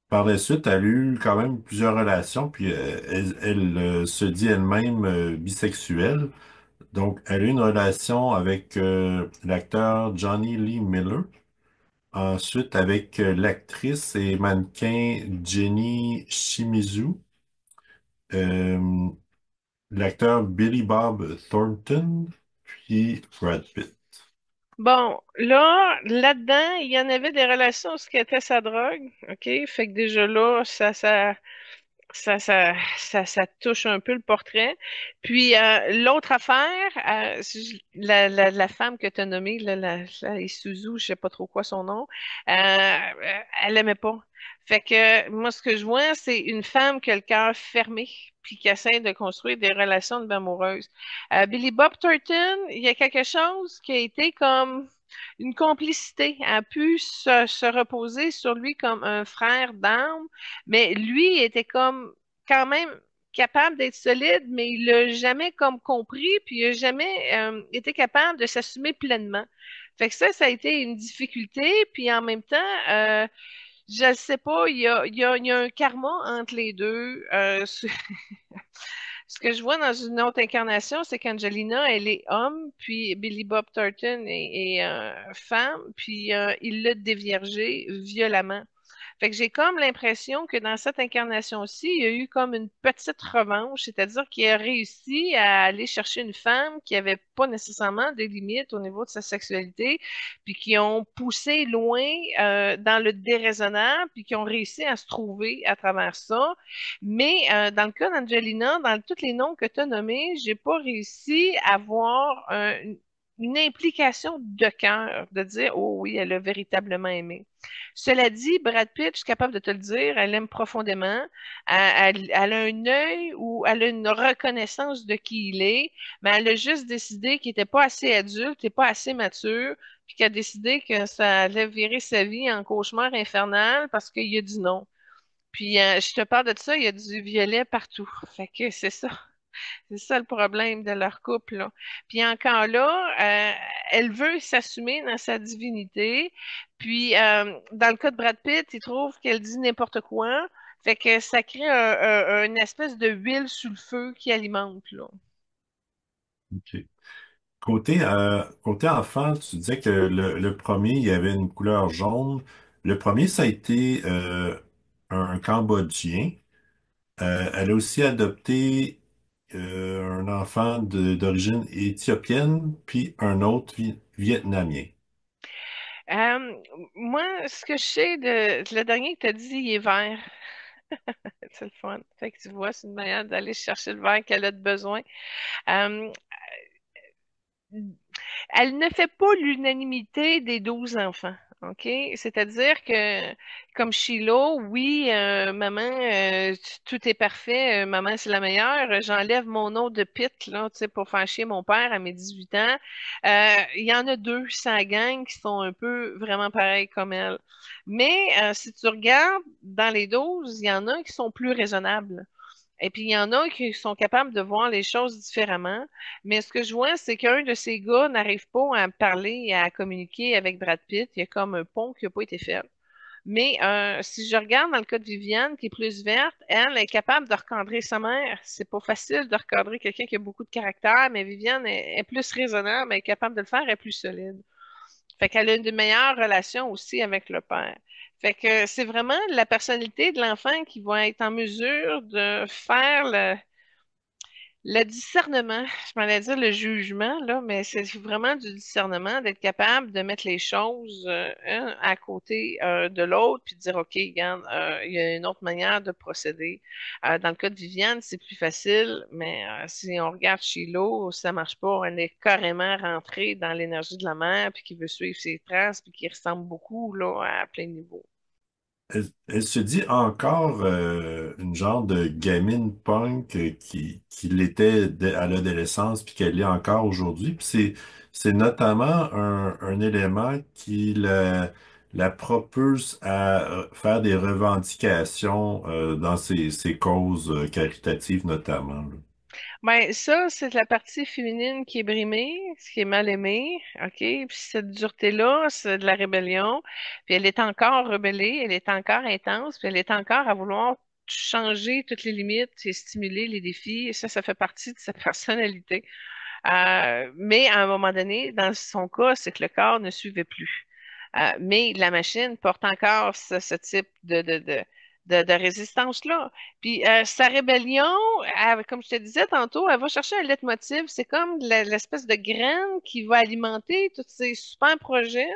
Par la suite, elle a eu quand même plusieurs relations, puis elle se dit elle-même bisexuelle. Donc, elle a eu une relation avec l'acteur Johnny Lee Miller. Ensuite, avec l'actrice et mannequin Jenny Shimizu. Euh, L'acteur Billy Bob Thornton. Puis Brad Pitt. Bon, là, là-dedans, il y en avait des relations où ce qui était sa drogue, OK? Fait que déjà là, ça touche un peu le portrait. Puis l'autre affaire, la femme que tu as nommée, là, la Isuzu, je sais pas trop quoi son nom, elle aimait pas. Fait que moi, ce que je vois, c'est une femme qui a le cœur fermé, puis qui essaie de construire des relations de amoureuses. Billy Bob Thornton, il y a quelque chose qui a été comme une complicité, a pu se reposer sur lui comme un frère d'armes, mais lui était comme quand même capable d'être solide, mais il l'a jamais comme compris, puis il a jamais été capable de s'assumer pleinement. Fait que ça a été une difficulté, puis en même temps, je ne sais pas, il y a un karma entre les deux. Ce que je vois dans une autre incarnation, c'est qu'Angelina, elle est homme, puis Billy Bob Thornton est femme, puis il l'a déviergé violemment. Fait que j'ai comme l'impression que dans cette incarnation-ci, il y a eu comme une petite revanche, c'est-à-dire qu'il a réussi à aller chercher une femme qui avait pas nécessairement de limites au niveau de sa sexualité, puis qui ont poussé loin dans le déraisonnable, puis qui ont réussi à se trouver à travers ça. Mais dans le cas d'Angelina, dans tous les noms que tu as nommés, j'ai pas réussi à voir une implication de cœur, de dire, oh oui, elle a véritablement aimé. Cela dit, Brad Pitt, je suis capable de te le dire, elle aime profondément. Elle a un œil ou elle a une reconnaissance de qui il est, mais elle a juste décidé qu'il n'était pas assez adulte et pas assez mature, puis qu'elle a décidé que ça allait virer sa vie en cauchemar infernal parce qu'il a dit non. Puis je te parle de ça, il y a du violet partout. Fait que c'est ça. C'est ça le problème de leur couple, là. Puis encore là, elle veut s'assumer dans sa divinité. Puis dans le cas de Brad Pitt, il trouve qu'elle dit n'importe quoi. Fait que ça crée une espèce de huile sous le feu qui alimente, là. OK. Côté enfant, tu disais que le premier, il y avait une couleur jaune. Le premier, ça a été un Cambodgien. Elle a aussi adopté un enfant d'origine éthiopienne, puis un autre vietnamien. Euh, Moi, ce que je sais le dernier que tu as dit, il est vert. C'est le fun. Fait que tu vois, c'est une manière d'aller chercher le vert qu'elle a de besoin. Euh, Elle ne fait pas l'unanimité des 12 enfants. OK? C'est-à-dire que, comme Shiloh, oui, maman, tout est parfait, maman, c'est la meilleure. J'enlève mon nom de Pitt, là, tu sais, pour faire chier mon père à mes 18 ans. Il y en a deux, sa gang, qui sont un peu vraiment pareils comme elle. Mais si tu regardes dans les 12, il y en a qui sont plus raisonnables. Et puis, il y en a qui sont capables de voir les choses différemment. Mais ce que je vois, c'est qu'un de ces gars n'arrive pas à parler et à communiquer avec Brad Pitt. Il y a comme un pont qui n'a pas été fait. Mais si je regarde dans le cas de Viviane, qui est plus verte, elle est capable de recadrer sa mère. C'est pas facile de recadrer quelqu'un qui a beaucoup de caractère, mais Viviane est plus raisonnable, elle est capable de le faire, elle est plus solide. Fait qu'elle a une meilleure relation aussi avec le père. Fait que c'est vraiment la personnalité de l'enfant qui va être en mesure de faire le discernement. Je m'en allais dire le jugement, là, mais c'est vraiment du discernement, d'être capable de mettre les choses un à côté de l'autre, puis de dire, OK, regarde, il y a une autre manière de procéder. Dans le cas de Viviane, c'est plus facile, mais si on regarde Chilo, ça marche pas. Elle est carrément rentrée dans l'énergie de la mère, puis qui veut suivre ses traces, puis qui ressemble beaucoup là, à plein niveau. Elle se dit encore une genre de gamine punk qui l'était à l'adolescence puis qu'elle l'est encore aujourd'hui. Puis c'est notamment un élément qui la propulse à faire des revendications dans ses causes caritatives notamment, là. Ben, ça, c'est la partie féminine qui est brimée, ce qui est mal aimé, OK? Puis cette dureté-là, c'est de la rébellion. Puis elle est encore rebellée, elle est encore intense, puis elle est encore à vouloir changer toutes les limites et stimuler les défis. Et ça fait partie de sa personnalité. Mais à un moment donné, dans son cas, c'est que le corps ne suivait plus. Mais la machine porte encore ce type de résistance-là. Puis sa rébellion, comme je te disais tantôt, elle va chercher un leitmotiv. C'est comme l'espèce de graine qui va alimenter tous ces super projets,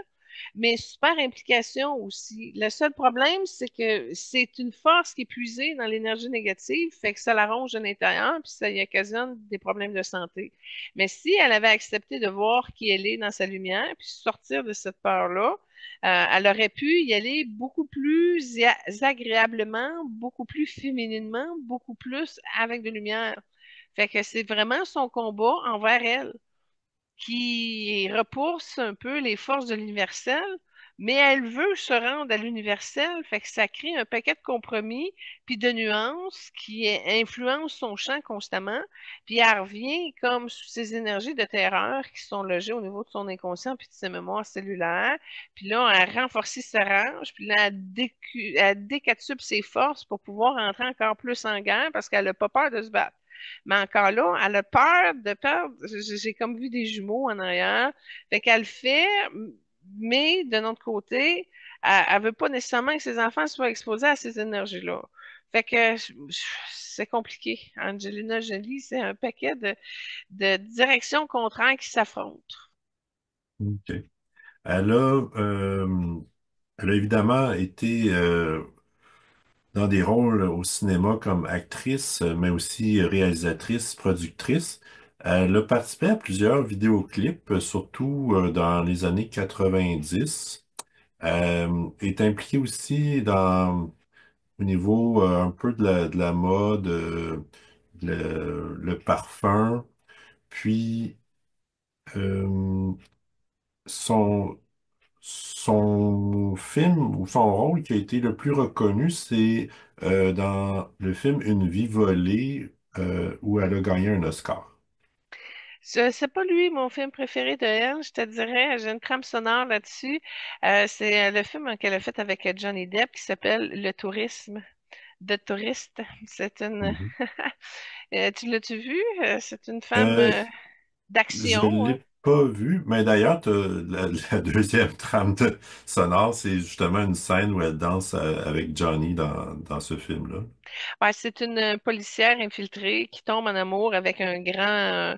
mais super implication aussi. Le seul problème, c'est que c'est une force qui est puisée dans l'énergie négative, fait que ça la ronge de l'intérieur, puis ça y occasionne des problèmes de santé. Mais si elle avait accepté de voir qui elle est dans sa lumière, puis sortir de cette peur-là, elle aurait pu y aller beaucoup plus agréablement, beaucoup plus fémininement, beaucoup plus avec de lumière. Fait que c'est vraiment son combat envers elle qui repousse un peu les forces de l'universel, mais elle veut se rendre à l'universel, fait que ça crée un paquet de compromis puis de nuances qui influencent son champ constamment, puis elle revient comme sous ces énergies de terreur qui sont logées au niveau de son inconscient puis de ses mémoires cellulaires, puis là, elle renforce sa rage, puis là, elle décatuple ses forces pour pouvoir entrer encore plus en guerre parce qu'elle n'a pas peur de se battre. Mais encore là, elle a peur de perdre. J'ai comme vu des jumeaux en arrière. Fait qu'elle le fait, mais de notre côté, elle veut pas nécessairement que ses enfants soient exposés à ces énergies-là. Fait que c'est compliqué. Angelina Jolie, c'est un paquet de directions contraires qui s'affrontent. OK. Elle a, elle a évidemment été dans des rôles au cinéma comme actrice, mais aussi réalisatrice, productrice. Elle a participé à plusieurs vidéoclips, surtout dans les années 90. Est impliquée aussi au niveau un peu de la mode, le parfum, puis euh, son, son film ou son rôle qui a été le plus reconnu, c'est dans le film Une vie volée, où elle a gagné un Oscar. C'est pas lui mon film préféré de elle, je te dirais. J'ai une trame sonore là-dessus. C'est le film qu'elle a fait avec Johnny Depp qui s'appelle Le Tourisme. De touriste. C'est une. Mhm. Tu l'as-tu vu? C'est une femme Euh, je d'action, hein. l'ai pas vu, mais d'ailleurs, la deuxième sonore, c'est justement une scène où elle danse avec Johnny dans ce film-là. Ouais, c'est une policière infiltrée qui tombe en amour avec un grand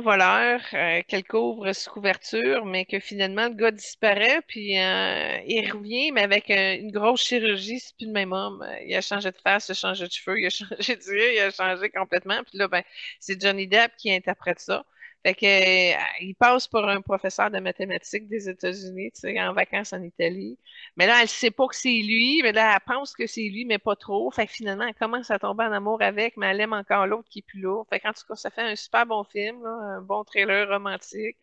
voleur qu'elle couvre sous couverture, mais que finalement le gars disparaît, puis il revient, mais avec une grosse chirurgie, c'est plus le même homme. Il a changé de face, il a changé de cheveux, il a changé d'yeux, il a changé complètement. Puis là, ben, c'est Johnny Depp qui interprète ça. Fait que, il passe pour un professeur de mathématiques des États-Unis, tu sais, en vacances en Italie. Mais là, elle sait pas que c'est lui, mais là, elle pense que c'est lui, mais pas trop. Fait que finalement, elle commence à tomber en amour avec, mais elle aime encore l'autre qui est plus là. Fait qu'en tout cas, ça fait un super bon film, là, un bon trailer romantique.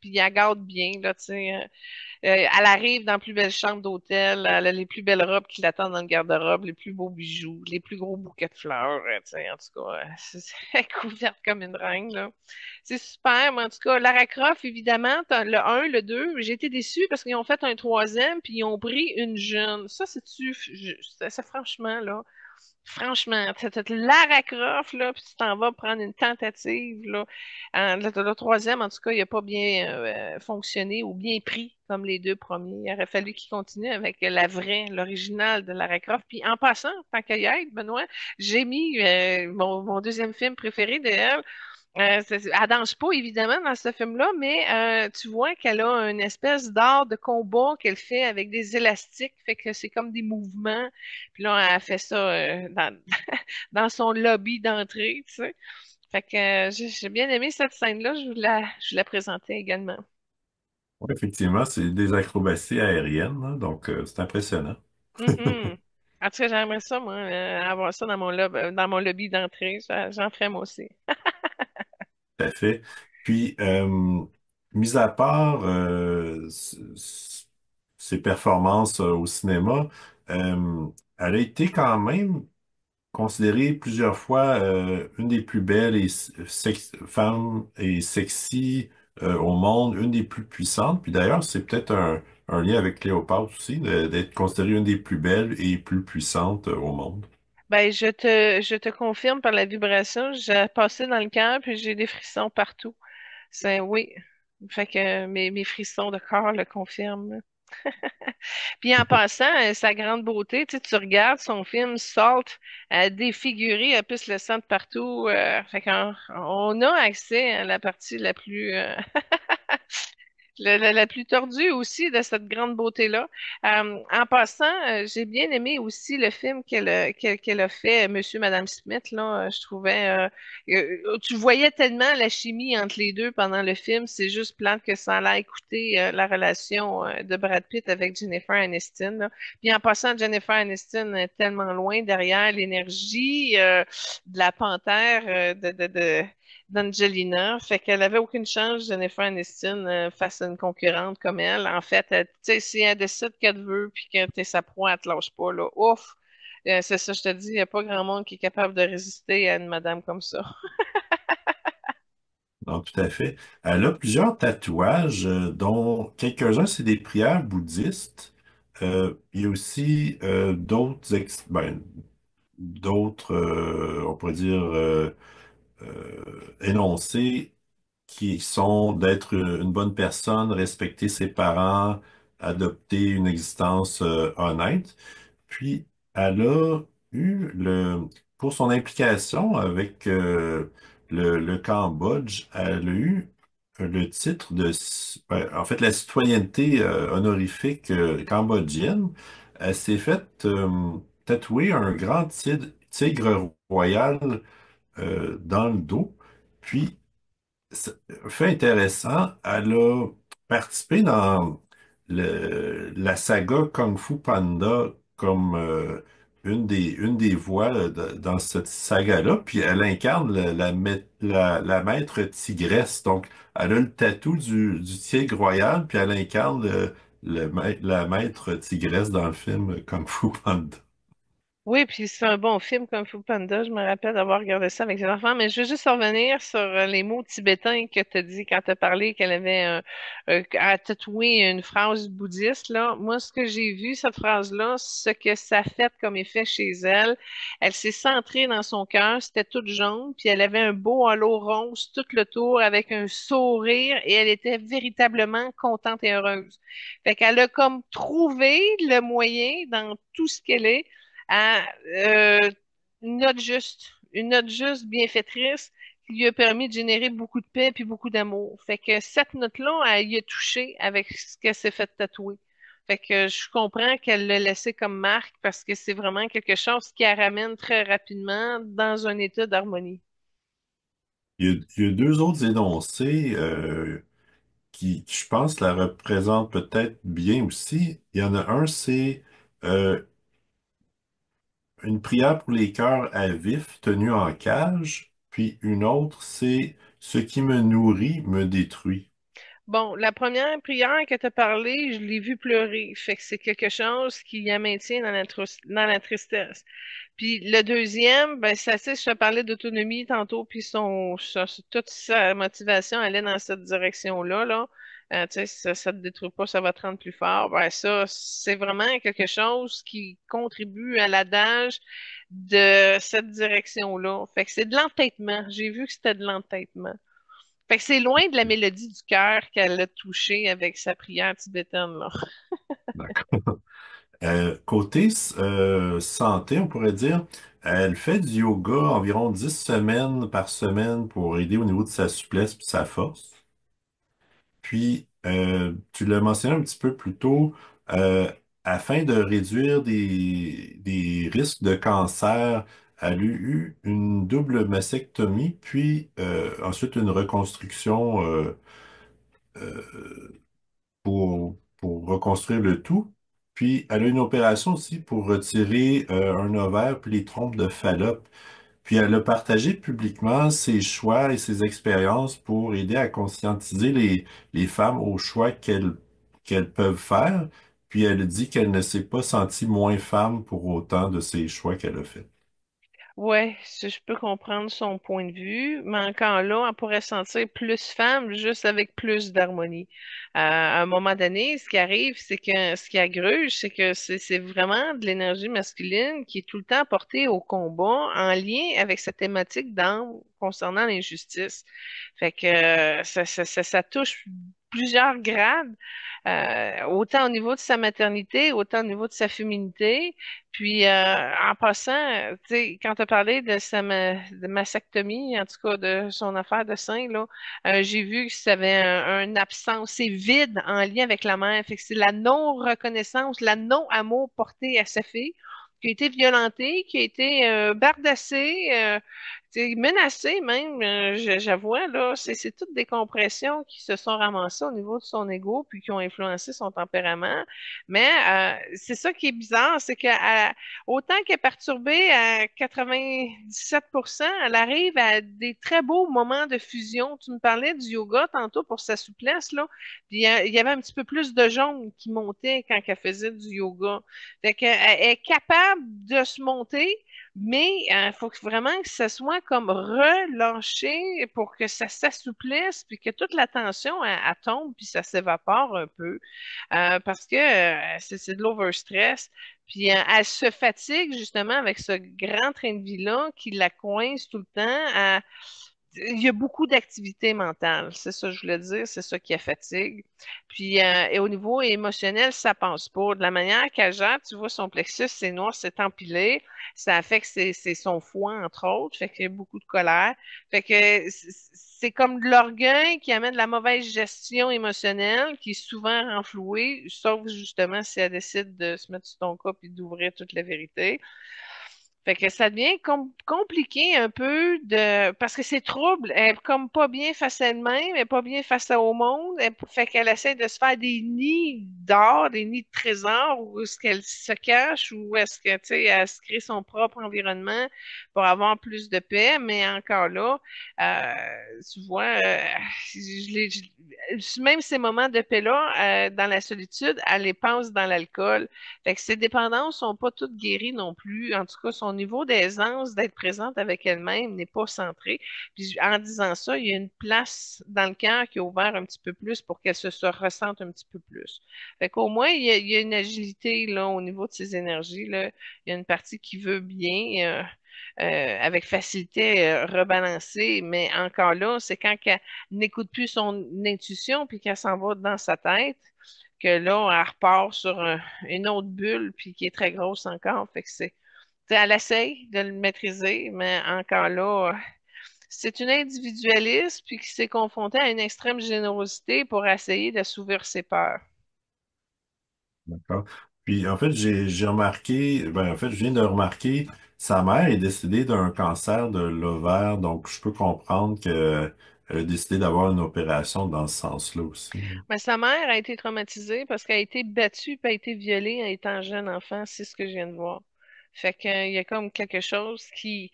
Puis il la garde bien, là, tu sais. Elle arrive dans la plus belle chambre d'hôtel, elle a les plus belles robes qui l'attendent dans le garde-robe, les plus beaux bijoux, les plus gros bouquets de fleurs, tu sais, en tout cas, elle est couverte comme une reine, là. C'est super, mais en tout cas, Lara Croft, évidemment, t'as le un, le 2. J'ai été déçue parce qu'ils ont fait un troisième, puis ils ont pris une jeune. Ça, c'est-tu, franchement, là, franchement, t'as Lara Croft, là, puis tu t'en vas prendre une tentative, là. Le troisième, en tout cas, il n'a pas bien fonctionné ou bien pris comme les deux premiers. Il aurait fallu qu'il continue avec la vraie, l'original de Lara Croft. Puis en passant, tant qu'à y être, Benoît, j'ai mis mon deuxième film préféré de elle. Elle danse pas, évidemment, dans ce film-là, mais tu vois qu'elle a une espèce d'art de combat qu'elle fait avec des élastiques, fait que c'est comme des mouvements. Puis là, elle fait ça dans son lobby d'entrée, tu sais. Fait que j'ai bien aimé cette scène-là, je vous la présentais également. Ouais, effectivement, c'est des acrobaties aériennes, hein, donc c'est impressionnant. Mhm. En tout cas, j'aimerais ça, moi, avoir ça dans mon lobby d'entrée. J'en ferais moi aussi. Tout à fait. Puis, mis à part ses performances au cinéma, elle a été quand même considérée plusieurs fois une des plus belles femmes et sexy au monde, une des plus puissantes. Puis d'ailleurs, c'est peut-être un lien avec Cléopâtre aussi, d'être considérée une des plus belles et plus puissantes au monde. Ben, je te confirme par la vibration, j'ai passé dans le cœur puis j'ai des frissons partout. C'est oui. Fait que mes frissons de corps le confirment. Puis en passant, sa grande beauté, tu regardes son film Salt, défiguré, elle pisse le sang de partout. Fait qu'on on a accès à la partie la plus la plus tordue aussi de cette grande beauté-là. En passant, j'ai bien aimé aussi le film qu'elle a fait, Monsieur, Madame Smith, là. Je trouvais, tu voyais tellement la chimie entre les deux pendant le film. C'est juste plate que ça allait écouter la relation de Brad Pitt avec Jennifer Aniston, là. Puis en passant, Jennifer Aniston est tellement loin derrière l'énergie de la panthère d'Angelina. Fait qu'elle avait aucune chance, Jennifer Aniston, face à une concurrente comme elle. En fait, tu sais, si elle décide qu'elle te veut puis que t'es sa proie, elle te lâche pas, là. Ouf! C'est ça, je te dis, il n'y a pas grand monde qui est capable de résister à une madame comme ça. Non, tout à fait. Elle a plusieurs tatouages, dont quelques-uns, c'est des prières bouddhistes. Il y a aussi d'autres, on pourrait dire, énoncés qui sont d'être une bonne personne, respecter ses parents, adopter une existence honnête. Puis, elle a eu pour son implication avec le Cambodge, elle a eu le titre en fait, la citoyenneté honorifique cambodgienne. Elle s'est faite tatouer un grand tigre royal dans le dos. Puis, fait intéressant, elle a participé dans la saga Kung Fu Panda comme une des voix là, dans cette saga-là. Puis elle incarne la maître tigresse. Donc, elle a le tatou du tigre royal, puis elle incarne la maître tigresse dans le film Kung Fu Panda. Oui, puis c'est un bon film comme Fu Panda. Je me rappelle d'avoir regardé ça avec les enfants. Mais je veux juste revenir sur les mots tibétains que tu as dit quand tu as parlé qu'elle avait à tatouer une phrase bouddhiste, là. Moi, ce que j'ai vu, cette phrase-là, ce que ça a fait comme effet chez elle, elle s'est centrée dans son cœur, c'était toute jaune, puis elle avait un beau halo rose tout le tour avec un sourire et elle était véritablement contente et heureuse. Fait qu'elle a comme trouvé le moyen dans tout ce qu'elle est à une note juste bienfaitrice qui lui a permis de générer beaucoup de paix puis beaucoup d'amour. Fait que cette note-là, elle y a touché avec ce qu'elle s'est fait tatouer. Fait que je comprends qu'elle l'a laissé comme marque parce que c'est vraiment quelque chose qui la ramène très rapidement dans un état d'harmonie. Il y a deux autres énoncés qui, je pense, la représentent peut-être bien aussi. Il y en a un, c'est euh, une prière pour les cœurs à vif tenus en cage, puis une autre, c'est ce qui me nourrit me détruit. Bon, la première prière que tu as parlé, je l'ai vue pleurer. Fait que c'est quelque chose qui la maintient dans la tristesse. Puis le deuxième, ben c'est assez, je te parlais d'autonomie tantôt, puis toute sa motivation allait dans cette direction-là, là. Tu sais, ça te détruit pas, ça va te rendre plus fort. Ben ça, c'est vraiment quelque chose qui contribue à l'adage de cette direction-là. Fait que c'est de l'entêtement. J'ai vu que c'était de l'entêtement. Fait que c'est loin de la mélodie du cœur qu'elle a touché avec sa prière tibétaine, là. D'accord. Côté santé, on pourrait dire, elle fait du yoga environ 10 semaines par semaine pour aider au niveau de sa souplesse et sa force. Puis, tu l'as mentionné un petit peu plus tôt, euh, afin de réduire des risques de cancer, elle a eu une double mastectomie, puis ensuite une reconstruction pour reconstruire le tout. Puis, elle a une opération aussi pour retirer un ovaire puis les trompes de Fallope. Puis elle a partagé publiquement ses choix et ses expériences pour aider à conscientiser les femmes aux choix qu'elles peuvent faire. Puis elle dit qu'elle ne s'est pas sentie moins femme pour autant de ces choix qu'elle a fait. Ouais, je peux comprendre son point de vue, mais encore là, on pourrait se sentir plus femme juste avec plus d'harmonie. À un moment donné, ce qui arrive, c'est que ce qui agruge, c'est que c'est vraiment de l'énergie masculine qui est tout le temps portée au combat en lien avec cette thématique d'âme concernant l'injustice. Fait que ça touche plusieurs grades, autant au niveau de sa maternité, autant au niveau de sa féminité. Puis en passant, tu sais, quand tu as parlé de de mastectomie, en tout cas de son affaire de sein, là, j'ai vu que ça avait un absence, c'est vide en lien avec la mère. Fait que c'est la non-reconnaissance, la non-amour porté à sa fille, qui a été violentée, qui a été bardassée, tu sais, menacée même, j'avoue, là, c'est toutes des compressions qui se sont ramassées au niveau de son ego puis qui ont influencé son tempérament. Mais c'est ça qui est bizarre, c'est que autant qu'elle est perturbée à 97%, elle arrive à des très beaux moments de fusion. Tu me parlais du yoga tantôt pour sa souplesse, là. Puis il y avait un petit peu plus de jaune qui montait quand elle faisait du yoga. Fait qu'elle elle est capable de se monter, mais il faut vraiment que ça soit comme relâché pour que ça s'assouplisse, puis que toute la tension elle tombe, puis ça s'évapore un peu. Parce que c'est de l'overstress. Puis elle se fatigue justement avec ce grand train de vie-là qui la coince tout le temps. Il y a beaucoup d'activités mentales, c'est ça que je voulais dire, c'est ça qui la fatigue. Puis et au niveau émotionnel, ça passe pas. De la manière qu'elle gère, tu vois, son plexus, c'est noir, c'est empilé. Ça affecte c'est son foie, entre autres. Fait qu'il y a beaucoup de colère. Fait que c'est comme de l'orgueil qui amène de la mauvaise gestion émotionnelle, qui est souvent renflouée, sauf justement si elle décide de se mettre sur ton cas puis d'ouvrir toute la vérité. Fait que ça devient compliqué un peu de parce que c'est trouble. Elle est comme pas bien face à elle-même, elle est pas bien face au monde. Fait qu'elle essaie de se faire des nids d'or, des nids de trésors où est-ce qu'elle se cache ou est-ce que tu sais, elle se crée son propre environnement pour avoir plus de paix. Mais encore là, tu vois, même ces moments de paix-là, dans la solitude, elle les passe dans l'alcool. Fait que ses dépendances sont pas toutes guéries non plus. En tout cas, son niveau d'aisance d'être présente avec elle-même n'est pas centré. Puis en disant ça, il y a une place dans le cœur qui est ouverte un petit peu plus pour qu'elle se ressente un petit peu plus. Fait qu'au moins, il y a une agilité là au niveau de ses énergies là. Il y a une partie qui veut bien. Avec facilité rebalancer, mais encore là, c'est quand elle n'écoute plus son intuition puis qu'elle s'en va dans sa tête que là, elle repart sur une autre bulle, puis qui est très grosse encore. Fait que elle essaye de le maîtriser, mais encore là, c'est une individualiste, puis qui s'est confrontée à une extrême générosité pour essayer d'assouvir ses peurs. D'accord. Puis en fait, j'ai remarqué, ben en fait, je viens de remarquer, sa mère est décédée d'un cancer de l'ovaire, donc je peux comprendre que elle a décidé d'avoir une opération dans ce sens-là aussi. Mais sa mère a été traumatisée parce qu'elle a été battue puis a été violée en étant jeune enfant, c'est ce que je viens de voir. Fait qu'il y a comme quelque chose qui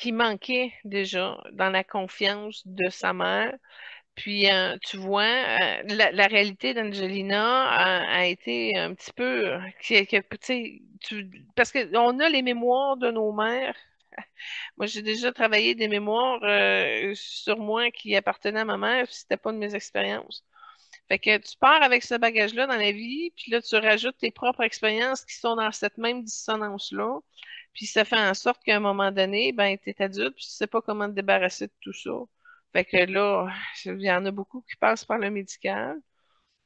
manquait déjà dans la confiance de sa mère. Puis, tu vois, la réalité d'Angelina a été un petit peu, tu sais, parce que on a les mémoires de nos mères. Moi, j'ai déjà travaillé des mémoires sur moi qui appartenaient à ma mère, puis c'était pas de mes expériences. Fait que tu pars avec ce bagage-là dans la vie, puis là, tu rajoutes tes propres expériences qui sont dans cette même dissonance-là. Puis ça fait en sorte qu'à un moment donné, ben, tu es adulte, puis tu sais pas comment te débarrasser de tout ça. Fait que là, il y en a beaucoup qui passent par le médical.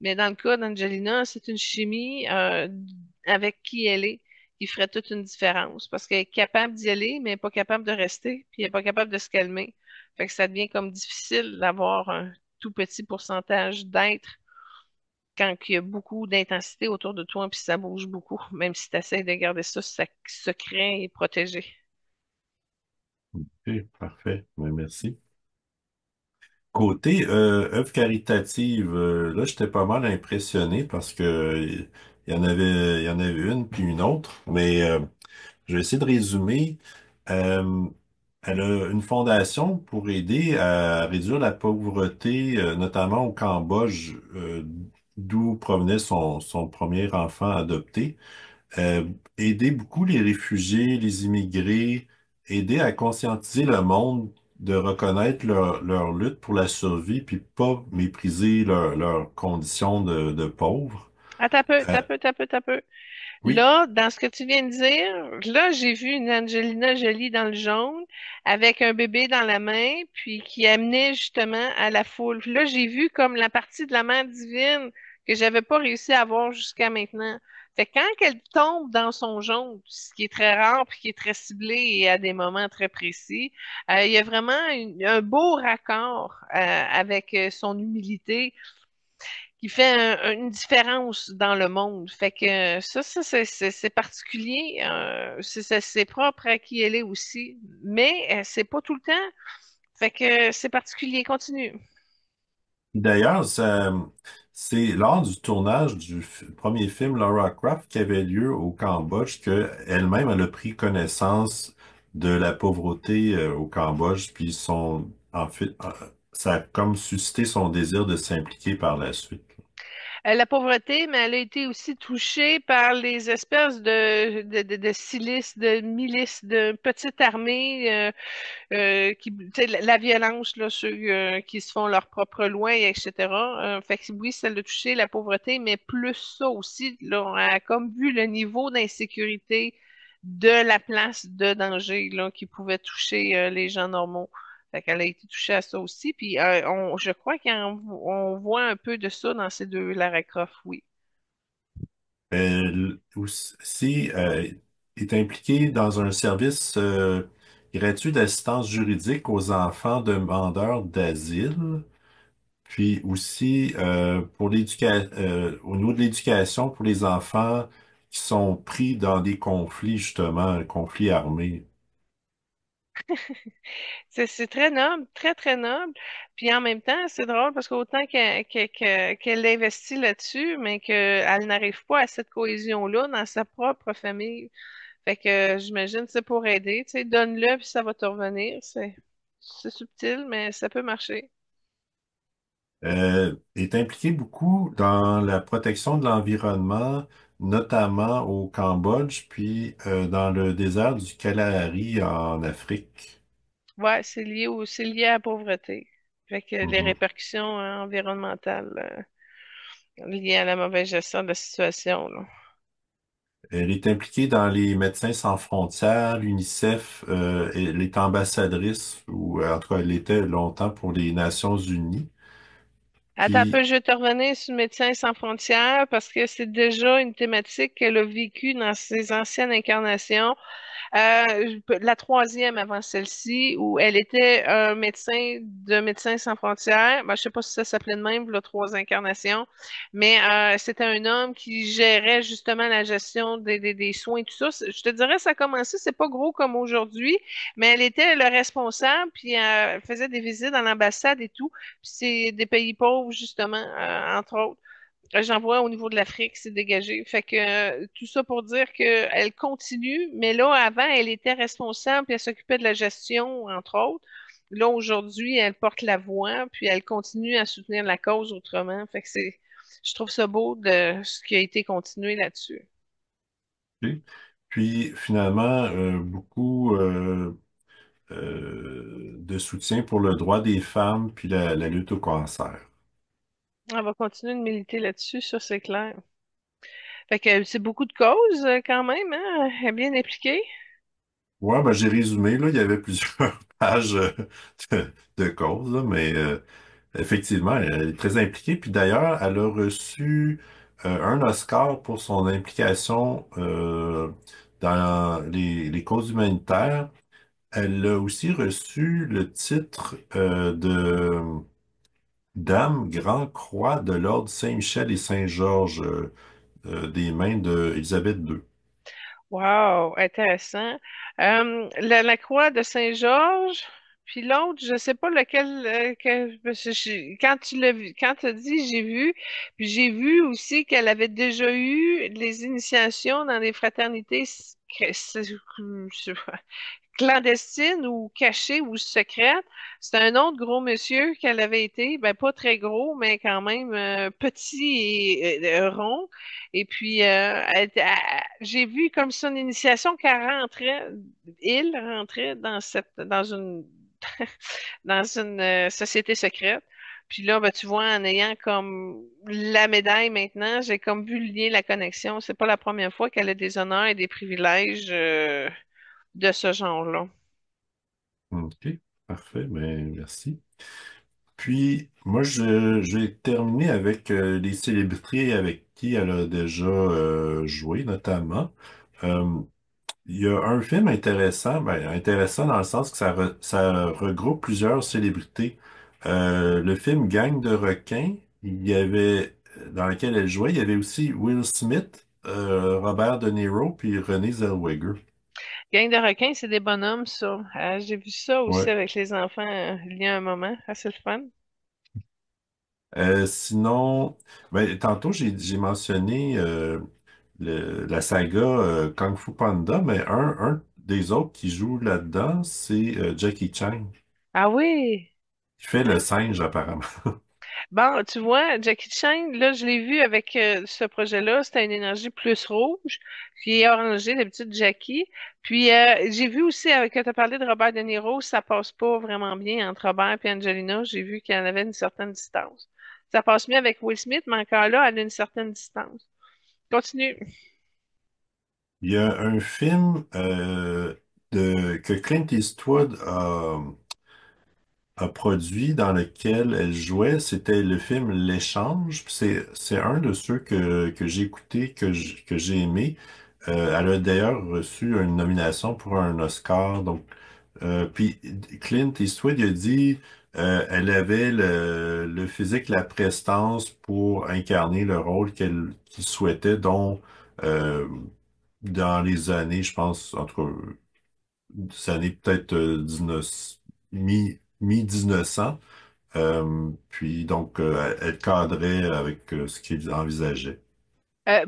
Mais dans le cas d'Angelina, c'est une chimie avec qui elle est qui ferait toute une différence. Parce qu'elle est capable d'y aller, mais elle n'est pas capable de rester, puis elle n'est pas capable de se calmer. Fait que ça devient comme difficile d'avoir un tout petit pourcentage d'être quand il y a beaucoup d'intensité autour de toi, puis ça bouge beaucoup, même si tu essaies de garder ça secret et protégé. Ok, parfait. Ben, merci. Côté œuvre caritative, là, j'étais pas mal impressionné parce que il y en avait une puis une autre, mais je vais essayer de résumer. Euh, Elle a une fondation pour aider à réduire la pauvreté, notamment au Cambodge, d'où provenait son premier enfant adopté. Euh, aider beaucoup les réfugiés, les immigrés, aider à conscientiser le monde de reconnaître leur lutte pour la survie, puis pas mépriser leurs conditions de pauvres. Attends un peu, Euh, t'as peu, t'as peu, t'as peu. oui, Là, dans ce que tu viens de dire, là, j'ai vu une Angelina Jolie dans le jaune avec un bébé dans la main, puis qui amenait justement à la foule. Puis là, j'ai vu comme la partie de la mère divine que j'avais pas réussi à voir jusqu'à maintenant. Fait que quand elle tombe dans son jaune, ce qui est très rare puis qui est très ciblé et à des moments très précis, il y a vraiment un beau raccord avec son humilité qui fait une différence dans le monde. Fait que ça c'est particulier. C'est propre à qui elle est aussi. Mais c'est pas tout le temps. Fait que c'est particulier. Continue. d'ailleurs, c'est lors du tournage du premier film Lara Croft qui avait lieu au Cambodge que elle-même elle a pris connaissance de la pauvreté au Cambodge, puis en fait, ça a comme suscité son désir de s'impliquer par la suite. La pauvreté, mais elle a été aussi touchée par les espèces de silices, de milices, de petites armées tu sais, la violence, là, ceux qui se font leur propre loi, et etc. Fait que oui, ça l'a touché, la pauvreté, mais plus ça aussi, là, on a comme vu le niveau d'insécurité de la place de danger là, qui pouvait toucher les gens normaux. Fait qu'elle a été touchée à ça aussi. Puis je crois qu'on voit un peu de ça dans ces deux Lara Croft, oui. Elle aussi est impliquée dans un service gratuit d'assistance juridique aux enfants demandeurs d'asile. Puis aussi, au niveau de l'éducation pour les enfants qui sont pris dans des conflits, justement, un conflit armé. C'est très noble, très, très noble. Puis en même temps, c'est drôle parce qu'autant qu'elle investit là-dessus, mais qu'elle n'arrive pas à cette cohésion-là dans sa propre famille. Fait que j'imagine que c'est pour aider. Tu sais, donne-le puis ça va te revenir. C'est subtil, mais ça peut marcher. Est impliquée beaucoup dans la protection de l'environnement, notamment au Cambodge, puis dans le désert du Kalahari en Afrique. Ouais, c'est lié à la pauvreté. Fait que les Mhm. répercussions environnementales liées à la mauvaise gestion de la situation, là. Elle est impliquée dans les Médecins sans frontières, l'UNICEF, elle est ambassadrice, ou en tout cas, elle était longtemps pour les Nations Unies. Attends un peu, Puis, je vais te revenir sur Médecins sans frontières parce que c'est déjà une thématique qu'elle a vécue dans ses anciennes incarnations. La troisième avant celle-ci, où elle était un médecin de Médecins sans frontières. Ben, je sais pas si ça s'appelait de même, là, trois incarnations, mais c'était un homme qui gérait justement la gestion des soins et tout ça. Je te dirais, ça a commencé, c'est pas gros comme aujourd'hui, mais elle était le responsable, puis elle faisait des visites dans l'ambassade et tout. Puis c'est des pays pauvres, justement, entre autres. J'en vois au niveau de l'Afrique, c'est dégagé. Fait que tout ça pour dire qu'elle continue, mais là, avant, elle était responsable, puis elle s'occupait de la gestion, entre autres. Là, aujourd'hui, elle porte la voix, puis elle continue à soutenir la cause autrement. Fait que je trouve ça beau de ce qui a été continué là-dessus. puis finalement, beaucoup de soutien pour le droit des femmes, puis la lutte au cancer. On va continuer de militer là-dessus, ça c'est clair. Fait que c'est beaucoup de causes quand même, hein? Elle est bien impliquée. Ouais, ben j'ai résumé, là, il y avait plusieurs pages de causes, là, mais effectivement, elle est très impliquée. Puis d'ailleurs, elle a reçu un Oscar pour son implication dans les causes humanitaires. Elle a aussi reçu le titre de Dame Grand Croix de l'Ordre Saint-Michel et Saint-Georges des mains d'Élisabeth II. Wow, intéressant. La croix de Saint-Georges, puis l'autre, je sais pas lequel parce que quand tu l'as vu, quand tu as dit j'ai vu, puis j'ai vu aussi qu'elle avait déjà eu les initiations dans des fraternités clandestine ou cachée ou secrète. C'est un autre gros monsieur qu'elle avait été, ben pas très gros, mais quand même petit et rond. Et puis j'ai vu comme son initiation qu'elle rentrait, il rentrait dans une société secrète. Puis là, ben, tu vois, en ayant comme la médaille maintenant, j'ai comme vu le lien, la connexion. C'est pas la première fois qu'elle a des honneurs et des privilèges de ce genre-là. OK, parfait, ben, merci. Puis, moi, je vais terminer avec les célébrités avec qui elle a déjà joué, notamment. Euh, il y a un film intéressant, ben, intéressant dans le sens que ça regroupe plusieurs célébrités. Le film Gang de requins, il y avait, dans lequel elle jouait, il y avait aussi Will Smith, Robert De Niro, puis Renée Zellweger. Gang de requins, c'est des bonhommes, ça. J'ai vu ça aussi Ouais. avec les enfants il y a un moment. Assez le fun. Sinon, ben, tantôt j'ai mentionné la saga Kung Fu Panda, mais un des autres qui joue là-dedans, c'est Jackie Chan, Ah oui! qui fait le singe apparemment. Bon, tu vois, Jackie Chan, là, je l'ai vu avec ce projet-là. C'était une énergie plus rouge, qui est orangée, d'habitude Jackie. Puis j'ai vu aussi, avec que tu as parlé de Robert De Niro, ça passe pas vraiment bien entre Robert et Angelina. J'ai vu qu'il y en avait une certaine distance. Ça passe mieux avec Will Smith, mais encore là, elle a une certaine distance. Continue. Il y a un film que Clint Eastwood a produit dans lequel elle jouait, c'était le film L'Échange. Puis c'est un de ceux que j'ai écouté, que j'ai aimé. Elle a d'ailleurs reçu une nomination pour un Oscar. Donc, puis Clint Eastwood il a dit elle avait le physique, la prestance pour incarner le rôle qu'il souhaitait, dont euh, dans les années, je pense, en tout cas, des années peut-être 19, mi-1900. Puis donc, elle cadrait avec ce qu'il envisageait.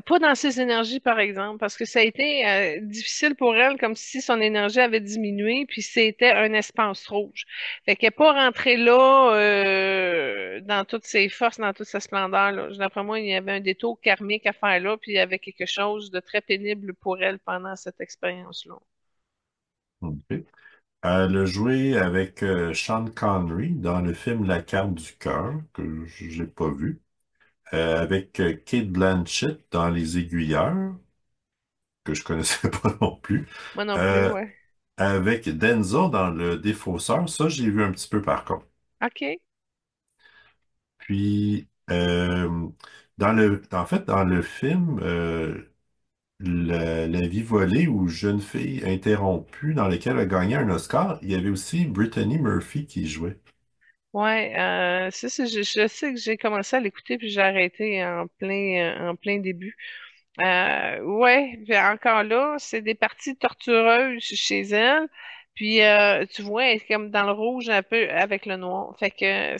Pas dans ses énergies, par exemple, parce que ça a été difficile pour elle, comme si son énergie avait diminué, puis c'était un espace rouge. Fait qu'elle n'est pas rentrée là dans toutes ses forces, dans toute sa splendeur, là. D'après moi, il y avait un détour karmique à faire là, puis il y avait quelque chose de très pénible pour elle pendant cette expérience-là. OK. Elle a joué avec Sean Connery dans le film La carte du cœur, que je n'ai pas vu. Avec Kate Blanchett dans Les Aiguilleurs, que je connaissais pas non plus. Moi non plus, Euh, ouais. avec Denzel dans Le Défausseur, ça j'ai vu un petit peu par contre. OK. Puis, en fait, dans le film La vie volée ou Jeune fille interrompue, dans lequel elle a gagné un Oscar, il y avait aussi Brittany Murphy qui jouait. Ouais, je sais que j'ai commencé à l'écouter puis j'ai arrêté en plein début. Ouais, puis encore là, c'est des parties tortureuses chez elle. Puis tu vois, elle est comme dans le rouge un peu avec le noir. Fait que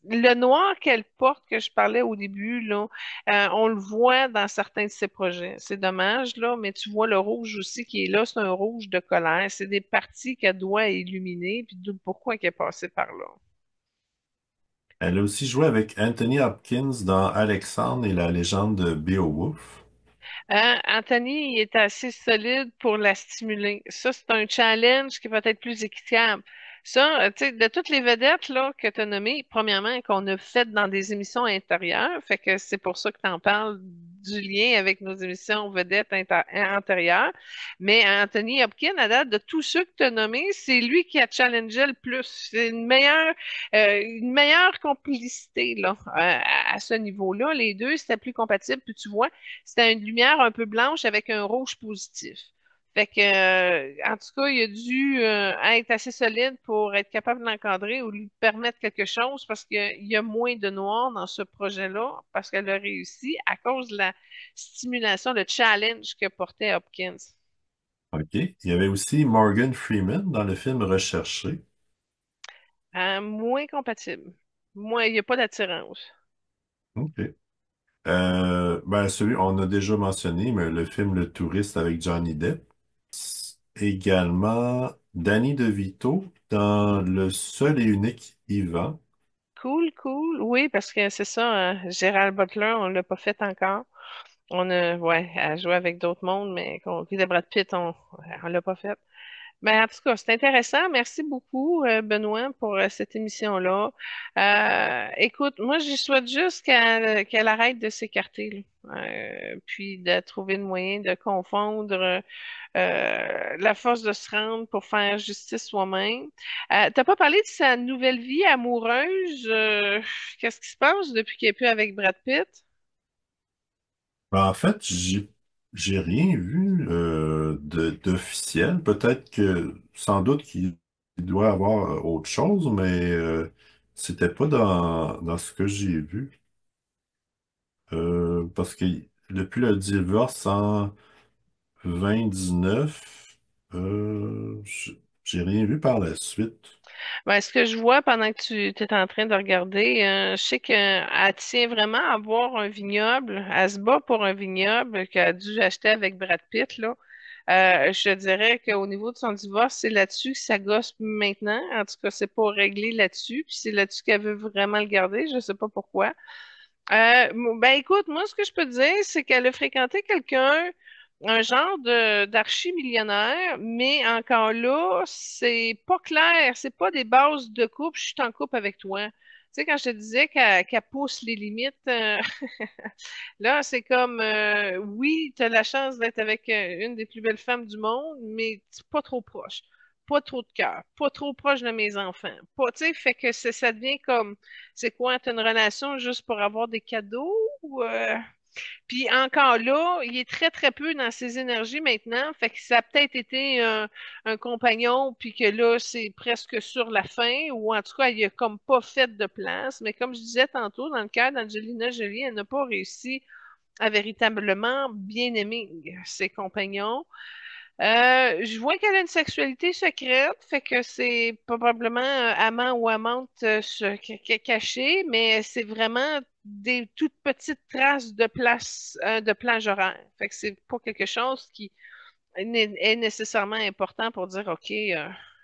le noir qu'elle porte, que je parlais au début, là, on le voit dans certains de ses projets. C'est dommage, là, mais tu vois le rouge aussi qui est là, c'est un rouge de colère. C'est des parties qu'elle doit illuminer, puis d'où pourquoi elle est passée par là. Elle a aussi joué avec Anthony Hopkins dans Alexandre et la légende de Beowulf. Hein, Anthony, il est assez solide pour la stimuler. Ça, c'est un challenge qui va être plus équitable. Ça, tu sais, de toutes les vedettes là, que tu as nommées, premièrement, qu'on a faites dans des émissions intérieures, fait que c'est pour ça que tu en parles du lien avec nos émissions vedettes antérieures. Mais Anthony Hopkins, à date, de tous ceux que tu as nommés, c'est lui qui a challengé le plus. C'est une meilleure complicité là, à ce niveau-là. Les deux, c'était plus compatible. Puis tu vois, c'était une lumière un peu blanche avec un rouge positif. Fait que, en tout cas, il a dû être assez solide pour être capable de l'encadrer ou lui permettre quelque chose parce qu'il y a moins de noir dans ce projet-là parce qu'elle a réussi à cause de la stimulation, le challenge que portait Hopkins. OK. Il y avait aussi Morgan Freeman dans le film Recherché. Moins compatible. Moins, il n'y a pas d'attirance. OK. Ben, celui, on a déjà mentionné, mais le film Le Touriste avec Johnny Depp. également Danny DeVito dans Le seul et unique Ivan. Cool, cool. Oui, parce que c'est ça, Gérald Butler, on l'a pas fait encore. On a, ouais, à jouer avec d'autres mondes, mais puis de Brad Pitt, on l'a pas fait. Ben, en tout cas, c'est intéressant. Merci beaucoup, Benoît, pour cette émission-là. Écoute, moi, je souhaite juste qu'elle arrête de s'écarter, là. Puis de trouver le moyen de confondre la force de se rendre pour faire justice soi-même. T'as pas parlé de sa nouvelle vie amoureuse. Qu'est-ce qui se passe depuis qu'elle est plus avec Brad Pitt? Ben, en fait, j'ai rien vu d'officiel. Peut-être que sans doute qu'il doit y avoir autre chose, mais c'était pas dans ce que j'ai vu. Parce que depuis le divorce en 2019, j'ai rien vu par la suite. Ben, ce que je vois pendant que tu étais en train de regarder, je sais qu'elle tient vraiment à avoir un vignoble. Elle se bat pour un vignoble qu'elle a dû acheter avec Brad Pitt, là. Je te dirais qu'au niveau de son divorce, c'est là-dessus que ça gosse maintenant. En tout cas, c'est pas réglé là-dessus. Puis c'est là-dessus qu'elle veut vraiment le garder. Je sais pas pourquoi. Ben écoute, moi ce que je peux te dire, c'est qu'elle a fréquenté quelqu'un, un genre de d'archi-millionnaire, mais encore là, c'est pas clair, c'est pas des bases de couple, je suis en couple avec toi. Tu sais, quand je te disais qu'elle pousse les limites, là, c'est comme, oui, tu as la chance d'être avec une des plus belles femmes du monde, mais pas trop proche, pas trop de cœur, pas trop proche de mes enfants. Pas, tu sais, fait que ça devient comme, c'est quoi, t'as une relation juste pour avoir des cadeaux? Ou, puis encore là, il est très, très peu dans ses énergies maintenant. Fait que ça a peut-être été un compagnon, puis que là, c'est presque sur la fin, ou en tout cas, il a comme pas fait de place. Mais comme je disais tantôt, dans le cas d'Angelina Jolie, elle n'a pas réussi à véritablement bien aimer ses compagnons. Je vois qu'elle a une sexualité secrète, fait que c'est probablement amant ou amante cachée, mais c'est vraiment des toutes petites traces de place, de plage horaire. Fait que c'est pas quelque chose qui est nécessairement important pour dire, OK,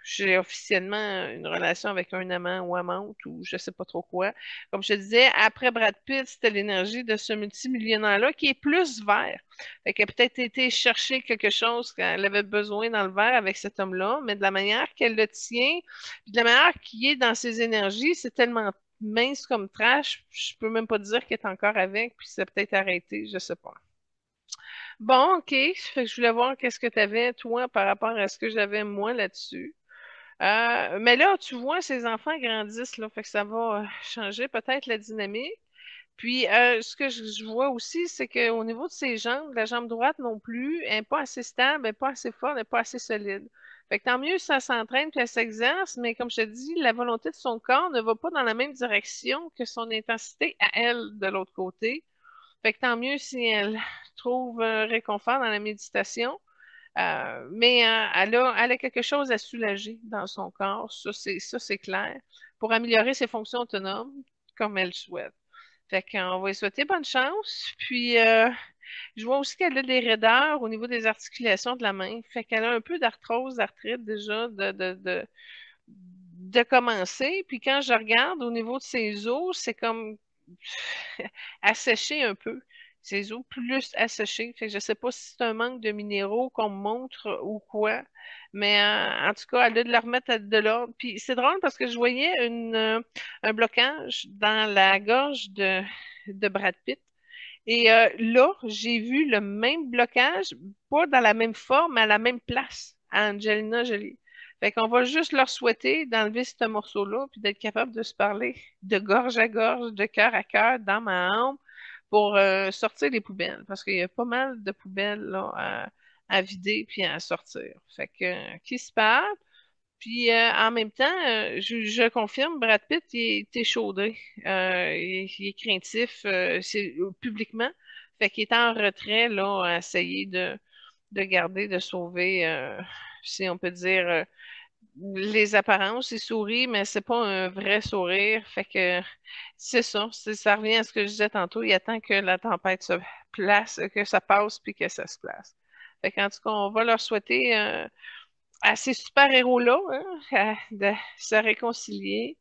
j'ai officiellement une relation avec un amant ou amante ou je sais pas trop quoi. Comme je te disais, après Brad Pitt, c'était l'énergie de ce multimillionnaire-là qui est plus vert. Fait qu'elle a peut-être été chercher quelque chose qu'elle avait besoin dans le verre avec cet homme-là, mais de la manière qu'elle le tient, puis de la manière qu'il est dans ses énergies, c'est tellement mince comme trash, je peux même pas dire qu'elle est encore avec, puis c'est peut-être arrêté, je sais pas. Bon, OK. Fait que je voulais voir qu'est-ce que tu avais, toi, par rapport à ce que j'avais, moi, là-dessus. Mais là, tu vois, ces enfants grandissent, là. Fait que ça va changer peut-être la dynamique. Puis, ce que je vois aussi, c'est qu'au niveau de ses jambes, la jambe droite non plus, elle n'est pas assez stable, elle n'est pas assez forte, elle n'est pas assez solide. Fait que tant mieux si ça s'entraîne puis elle s'exerce, mais comme je te dis, la volonté de son corps ne va pas dans la même direction que son intensité à elle de l'autre côté. Fait que tant mieux si elle trouve réconfort dans la méditation. Mais elle a quelque chose à soulager dans son corps, ça c'est clair, pour améliorer ses fonctions autonomes comme elle souhaite. Fait qu'on va lui souhaiter bonne chance. Puis je vois aussi qu'elle a des raideurs au niveau des articulations de la main. Fait qu'elle a un peu d'arthrose, d'arthrite déjà de commencer. Puis quand je regarde au niveau de ses os, c'est comme asséché un peu. Ses os plus asséchés. Fait que je sais pas si c'est un manque de minéraux qu'on me montre ou quoi. Mais en tout cas, elle a de la remettre de l'ordre. Puis c'est drôle parce que je voyais un blocage dans la gorge de Brad Pitt. Et là, j'ai vu le même blocage, pas dans la même forme, mais à la même place, à Angelina Jolie. Fait qu'on va juste leur souhaiter d'enlever ce morceau-là, puis d'être capable de se parler de gorge à gorge, de cœur à cœur, d'âme à âme, pour sortir les poubelles. Parce qu'il y a pas mal de poubelles là, à vider puis à sortir. Fait que, qui se parle? Puis en même temps, je confirme, Brad Pitt, il est échaudé. Il est craintif publiquement. Fait qu'il est en retrait là, à essayer de garder, de sauver, si on peut dire, les apparences. Il sourit, mais c'est pas un vrai sourire. Fait que c'est ça. Ça revient à ce que je disais tantôt. Il attend que la tempête se place, que ça passe, puis que ça se place. Fait qu'en tout cas, on va leur souhaiter. à ces super-héros-là, hein, de se réconcilier.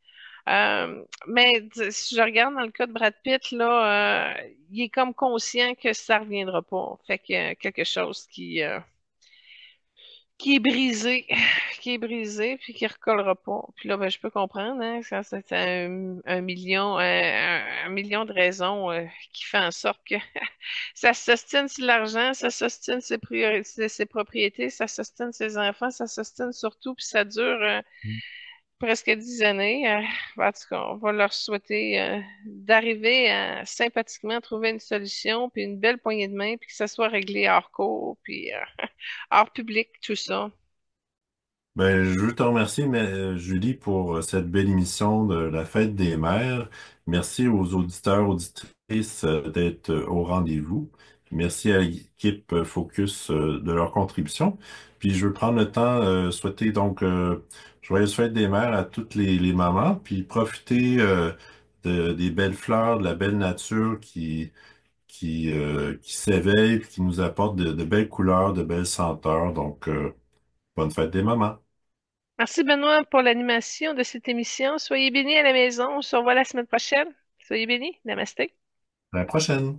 Si je regarde dans le cas de Brad Pitt, là, il est comme conscient que ça reviendra pas. Fait qu'il y a quelque chose qui est brisé, qui est brisé, puis qui recollera pas. Puis là, ben, je peux comprendre, hein, ça, c'est un million, un million de raisons qui fait en sorte que ça s'ostine sur l'argent, ça s'ostine ses priorités, ses propriétés, ça s'ostine ses enfants, ça s'ostine surtout, puis ça dure presque 10 années. En tout cas, on va leur souhaiter d'arriver à sympathiquement trouver une solution, puis une belle poignée de main, puis que ça soit réglé hors cours, puis hors public, tout ça. Ben, je veux te remercier, Julie, pour cette belle émission de la Fête des Mères. Merci aux auditeurs, auditrices d'être au rendez-vous. Merci à l'équipe Focus de leur contribution. Puis je veux prendre le temps souhaiter donc joyeuse Fête des Mères à toutes les mamans, puis profiter des belles fleurs, de la belle nature qui s'éveille, puis qui nous apporte de belles couleurs, de belles senteurs. Donc, bonne fête des mamans. Merci Benoît pour l'animation de cette émission. Soyez bénis à la maison. On se revoit la semaine prochaine. Soyez bénis. Namasté. À la prochaine.